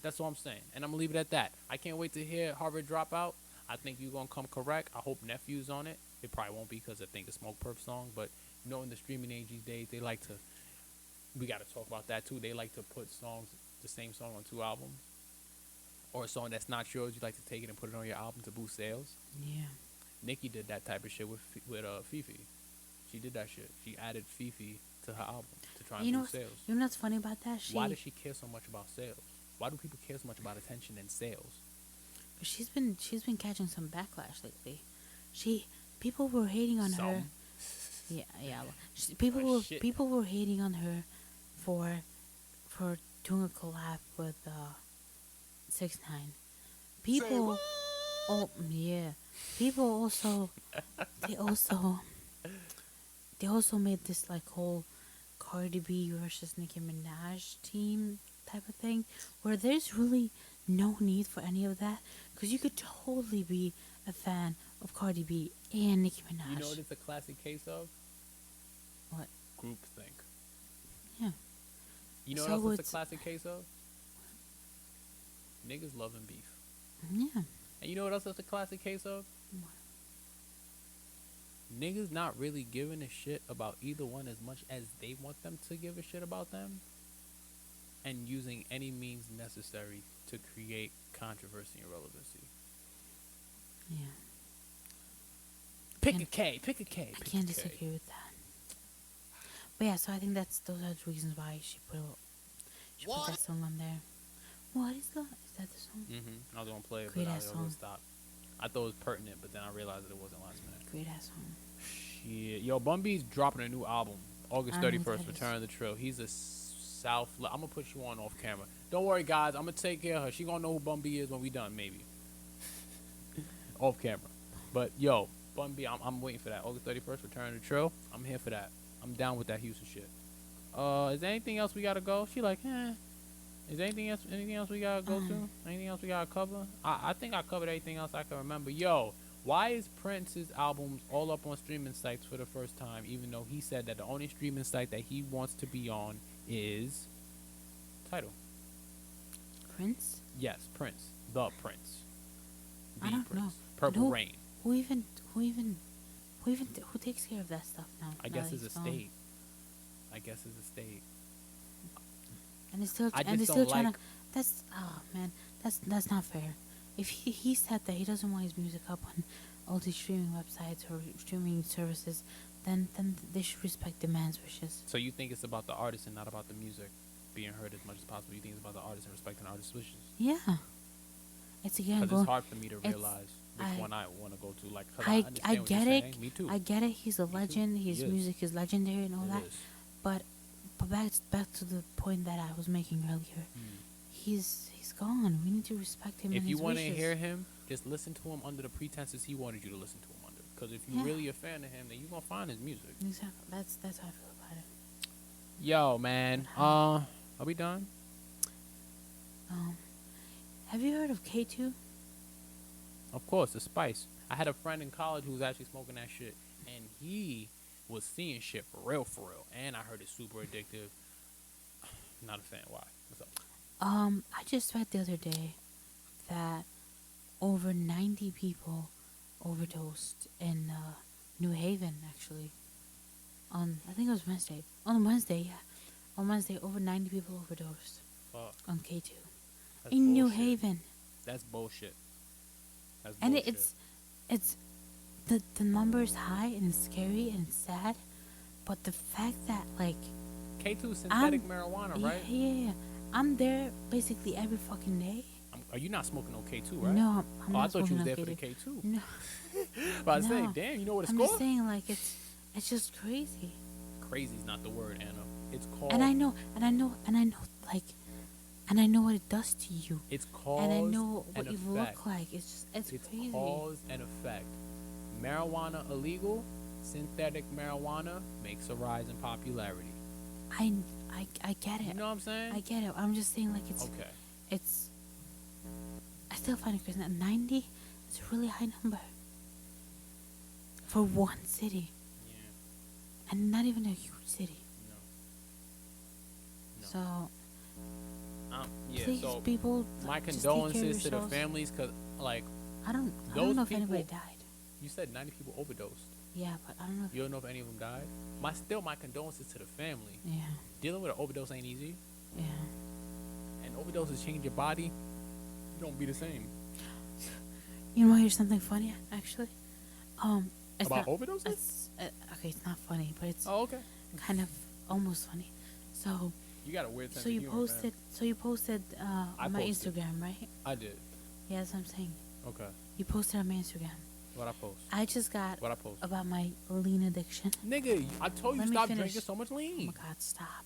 That's what I'm saying. And I'm going to leave it at that. I can't wait to hear Harvard Dropout. I think you're going to come correct. I hope Nephew's on it. It probably won't be because I think it's Smoke Perp song. But knowing the streaming age these days, they like to, we got to talk about that too. They like to put the same song on 2 albums. Or a song that's not yours, you like to take it and put it on your album to boost sales. Yeah. Nicki did that type of shit with Fifi. She did that shit. She added Fifi to her album to try and boost sales. You know what's funny about that? Why does she care so much about sales? Why do people care so much about attention and sales? She's been catching some backlash lately. People were hating on her. Yeah. People were hating on her for doing a collab with 6ix9ine. People. Oh yeah. People also. They also made this like whole Cardi B versus Nicki Minaj team type of thing, where there's really no need for any of that, because you could totally be a fan of Cardi B and Nicki Minaj. You know what it's a classic case of? What? Groupthink. Yeah. You know what else it's a classic case of? Niggas loving beef. Yeah. And you know what else it's a classic case of? What? Niggas not really giving a shit about either one as much as they want them to give a shit about them, and using any means necessary to create controversy and relevancy. Yeah. Pick a K. I can't disagree with that. But yeah, so I think those are the reasons why she put that song on there. What is that? Is that the song? I was gonna play it, Great but I ass was song. gonna stop. I thought it was pertinent, but then I realized that it wasn't last minute. Great ass song. Shit. Yo, Bun B's dropping a new album. August I don't know what 31st, that Return of the Trill. He's a South... I'm going to put you on off camera. Don't worry, guys. I'm going to take care of her. She going to know who Bun B is when we done, maybe. Off camera. But, yo, Bun B, I'm waiting for that. August 31st, Return of the Trill. I'm here for that. I'm down with that Houston shit. Is there anything else we got to go? She like, Is there anything else we got to go to? Anything else we got to cover? I think I covered everything else I can remember. Yo, why is Prince's albums all up on streaming sites for the first time, even though he said that the only streaming site that he wants to be on is Tidal? Prince? Yes, Prince. The Prince. The I don't Prince. know. Purple Rain. Who takes care of that stuff now? I guess his estate. And it's still trying to. That's not fair. If he said that he doesn't want his music up on all these streaming websites or streaming services, then they should respect the man's wishes. So you think it's about the artist and not about the music being heard as much as possible? You think it's about the artist and respecting the artist's wishes? Yeah. It's again. Because it's hard for me to realize which one I want to go to. Like, I get it. Saying. Me too. I get it. He's a legend. His music is legendary and all that. But back to the point that I was making earlier. He's gone. We need to respect him. If you want to hear him, just listen to him under the pretenses he wanted you to listen to him under. Because if you're really a fan of him, then you're gonna find his music. Exactly. That's how I feel about it. Yo, man. Are we done? Have you heard of K2? Of course, the spice. I had a friend in college who was actually smoking that shit, and he was seeing shit for real, for real. And I heard it's super addictive. Not a fan. Why? What's up? I just read the other day that over 90 people overdosed in New Haven, actually. I think it was Wednesday. On Wednesday, yeah. On Wednesday, over 90 people overdosed Fuck. on K2. That's In New bullshit. Haven. That's bullshit. That's And bullshit. it's the number is high and it's scary and it's sad, but the fact that like K2 synthetic marijuana, right? yeah, I'm there basically every fucking day. Are you not smoking no K2, right? No, I'm Oh, I not thought you was smoking there no for the K2. K2. No, But I was no. saying, damn, you know what it's I'm called? just saying like it's just crazy. Crazy's not the word, Anna. It's called. And I know like, and I know what it does to you. It's cause And I know what and you effect. look like. It's crazy. Cause and effect. Marijuana illegal, synthetic marijuana makes a rise in popularity. I get it. You know what I'm saying? I get it. I'm just saying like Okay. it's I still find it crazy. 90 is a really high number for one city, Yeah. and not even a huge city. No. So Yeah. please, So people, my just take care of condolences to the yourselves. families, cause like I don't those know if anybody people- died. you said, 90 people overdosed. Yeah, but I don't know. You don't know if any of them died. My condolences to the family. Yeah, Dealing with an overdose ain't easy, yeah. and overdoses change your body. You don't be the same. You know, here's something funny actually. It's About not, overdoses? It's, okay, it's not funny, but it's Oh, okay. kind of almost funny. So, You got a weird sense so of you humor, fam. posted I on my posted. Instagram, right? I did. Yeah, that's what I'm saying. Okay. You posted on my Instagram. What I post? I just got What I post? about my lean addiction. Nigga, I told you Let me stop finish. drinking so much Oh lean. my god, stop.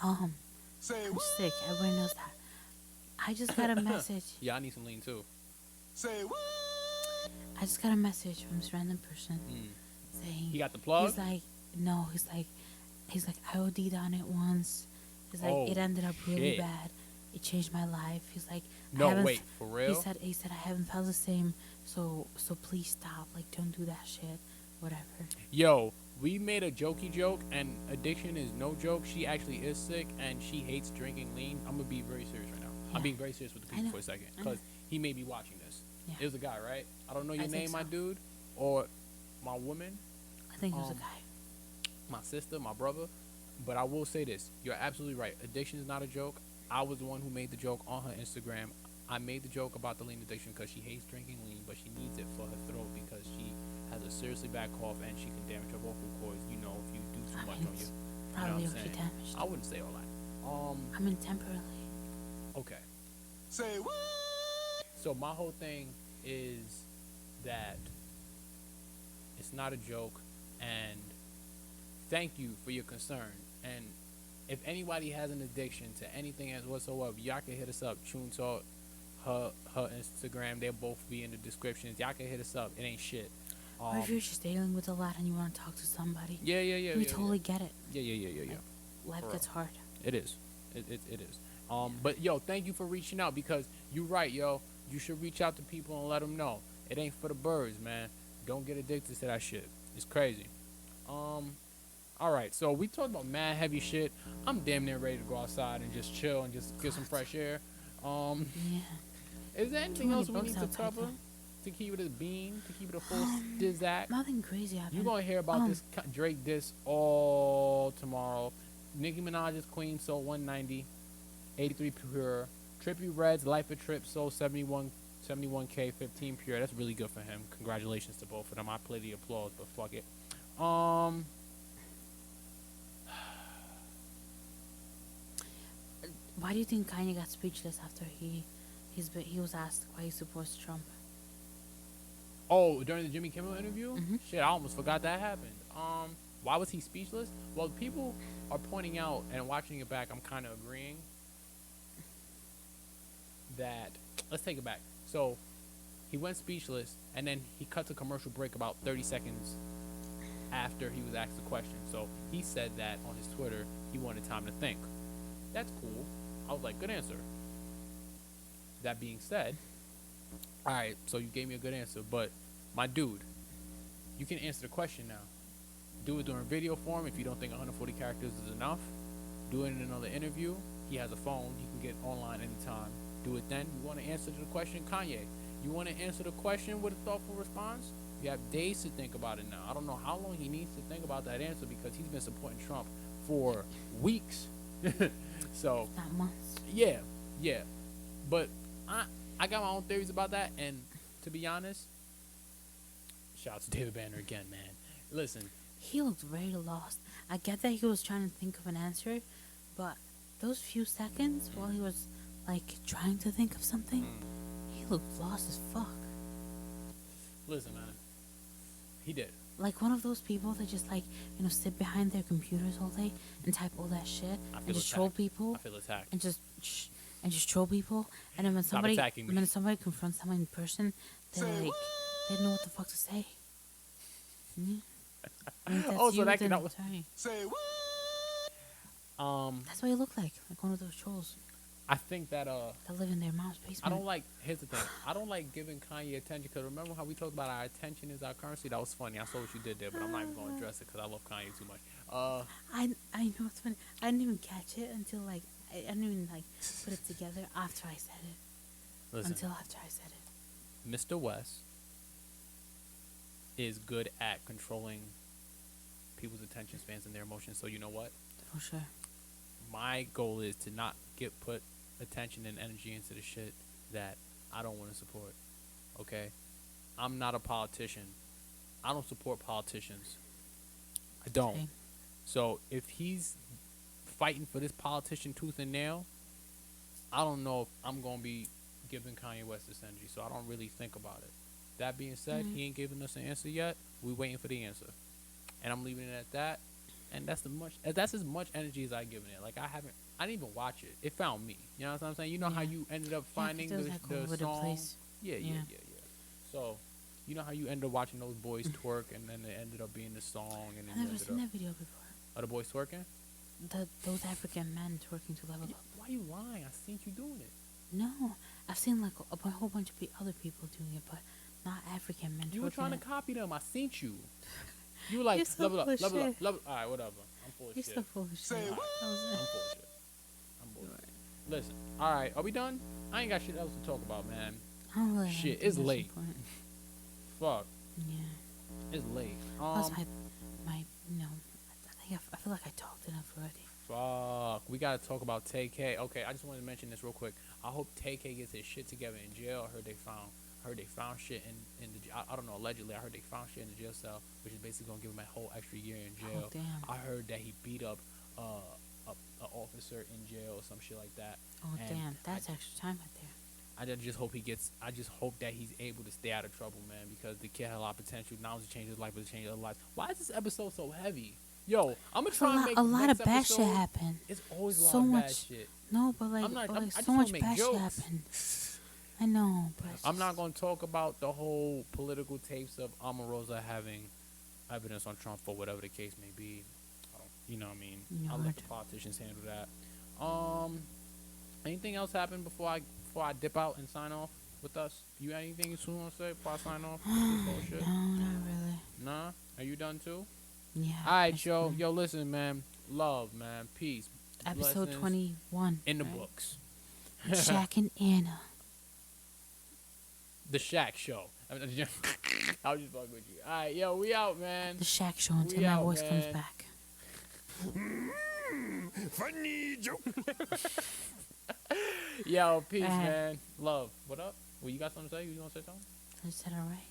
I'm sick. Everybody knows that. I just got a message. Yeah, I need some lean too. I just got a message from this random person saying He got the plug? He's like, no. He's like, I OD'd on it once. He's like, Oh, it ended up really shit. bad. It changed my life. He's like, I No, haven't wait, for real? He said I haven't felt the same. So please stop. Like, don't do that shit. Whatever. Yo, we made a jokey joke, and addiction is no joke. She actually is sick, and she hates drinking lean. I'm gonna be very serious right now. Yeah. I'm being very serious with the I people know. for a second, I know. because he may be watching this. Yeah. It was a guy, right? I don't know your I think name, my so. dude, or my woman, I think it was a Um, guy. my sister, my brother. But I will say this: you're absolutely right. Addiction is not a joke. I was the one who made the joke on her Instagram. I made the joke about the lean addiction because she hates drinking lean, but she needs it for her throat because she has a seriously bad cough and she can damage her vocal cords. You know, if you do too I much mean, on you. it's You know probably what I'm okay saying? damaged. I wouldn't say all that. I mean, temporarily. Okay. So my whole thing is that it's not a joke, and thank you for your concern. And if anybody has an addiction to anything as whatsoever, y'all can hit us up. Chune Talk, her Instagram, they'll both be in the descriptions. Y'all can hit us up. It ain't shit. Or if you're just dealing with a lot and you want to talk to somebody, Yeah. we totally get it. Yeah. Life For gets hard. It is. It is. But yo, thank you for reaching out because you're right, yo. You should reach out to people and let them know. It ain't for the birds, man. Don't get addicted to that shit. It's crazy. All right. So we talked about mad heavy shit. I'm damn near ready to go outside and just chill and just get some fresh air. Yeah. Is there anything many else we bugs need to outside, cover though. to keep it a bean, to keep it a full dizzack? Nothing crazy happened. You're gonna hear about this Drake diss all tomorrow. Nicki Minaj's Queen sold 190, 83 pure. Trippy Red's Life of Trip sold 71K, 15 pure. That's really good for him. Congratulations to both of them. I play the applause, but fuck it. Why do you think Kanye got speechless after he was asked why he supports Trump? Oh, during the Jimmy Kimmel interview? Mhm. Shit, I almost forgot that happened. Why was he speechless? Well, people are pointing out, and watching it back, I'm kind of agreeing that, let's take it back. So, he went speechless, and then he cut to commercial break about 30 seconds after he was asked the question. So, he said that on his Twitter, he wanted time to think. That's cool. I was like, good answer. That being said, all right, so you gave me a good answer, but my dude, you can answer the question now. Do it during video form if you don't think 140 characters is enough. Do it in another interview. He has a phone. He can get online anytime. Do it then. You want to answer the question, Kanye? You want to answer the question with a thoughtful response? You have days to think about it now. I don't know how long he needs to think about that answer because he's been supporting Trump for weeks. So, Not months. yeah. But I got my own theories about that, and to be honest, shout out to David Banner again, man. Listen, He looked very lost. I get that he was trying to think of an answer, but those few seconds while he was like trying to think of something, he looked lost as fuck. listen, man. He did. Like one of those people that just like, sit behind their computers all day and type all that shit I and feel just troll attacked. people I feel attacked. and just troll people, and then when Stop somebody attacking me. when somebody confronts someone in person, they're like they don't know what the fuck to say. Yeah. I mean, that's Oh, so you, that then was- sorry. That's what you look like one of those trolls I think that that live in their mom's I basement. don't like. Here's the thing. I don't like giving Kanye attention because remember how we talked about our attention is our currency. That was funny. I saw what you did there, but I'm not even going to address it because I love Kanye too much. I know it's funny. I didn't even catch it until like I didn't even like put it together after I said it. Listen, Until after I said it. Mr. West is good at controlling people's attention spans and their emotions. So you know what? For sure. My goal is to not put attention and energy into the shit that I don't want to support. Okay? I'm not a politician. I don't support politicians. I don't. Same. So if he's fighting for this politician tooth and nail, I don't know if I'm gonna be giving Kanye West this energy. So I don't really think about it. That being said, he ain't giving us an answer yet. We waiting for the answer, and I'm leaving it at that. And that's as much energy as I given it. Like I didn't even watch it. It found me. You know what I'm saying? You know how Yeah. you ended up Yeah, 'cause finding it was, like, all over the the song. place. Yeah. Yeah. So, you know how you ended up watching those boys twerk, and then it ended up being the song, and then I've you never ended seen up that video before. are the boys twerking? Those African men twerking to level up. Why you lying? I seen you doing it. No, I've seen like a whole bunch of other people doing it, but not African men. You were twerking trying to it. copy them. I seen you. You were like, You're so level up, full of level up, shit. level. All right, whatever. I'm full of You're shit. so full of shit. Alright, That was I'm it. full of shit. I'm bullshit. Listen, all right, are we done? I ain't got shit else to talk about, man. I don't really. Shit, think it's that's late. important. Fuck, Yeah. it's late. Plus, my, I feel like I talked enough already. Fuck. We gotta talk about Tay-K. Okay, I just wanted to mention this real quick. I hope Tay-K gets his shit together in jail. I heard they found shit in the. I don't know. Allegedly, I heard they found shit in the jail cell, which is basically gonna give him a whole extra year in jail. Oh, damn. I heard that he beat up a officer in jail or some shit like that. Oh And damn, that's extra time right there. I just hope I just hope that he's able to stay out of trouble, man, because the kid had a lot of potential. Not only to change his life, but to change other lives. Why is this episode so heavy? Yo, I'm gonna try and make A lot of next bad shit episode- happened. It's always a lot So of bad much- shit. No, but like, I just so wanna much make bad jokes. shit happened. I know, but it's I'm not just- gonna talk about the whole political tapes of Omarosa having evidence on Trump for whatever the case may be. You know what I mean? Yeah, I'll let word. the politicians handle that. Anything else happen before I dip out and sign off with us? You got anything you want to say before I sign off? With this bullshit? No, not really. Nah? Are you done too? Yeah. Alright, yo. basically. Yo, listen, man. Love, man. Peace. Episode Blessings 21. in the right? books. Shaq and Anna. The Shaq Show. I was just fucking with you. Alright, yo, we out, man. The Shaq Show until We my out, voice comes man. back. Funny joke. Yo, peace, Alright. man. Love. What up? Well, you got something to say? You want to say something? I said alright.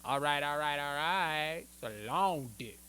All right. It's a long dick.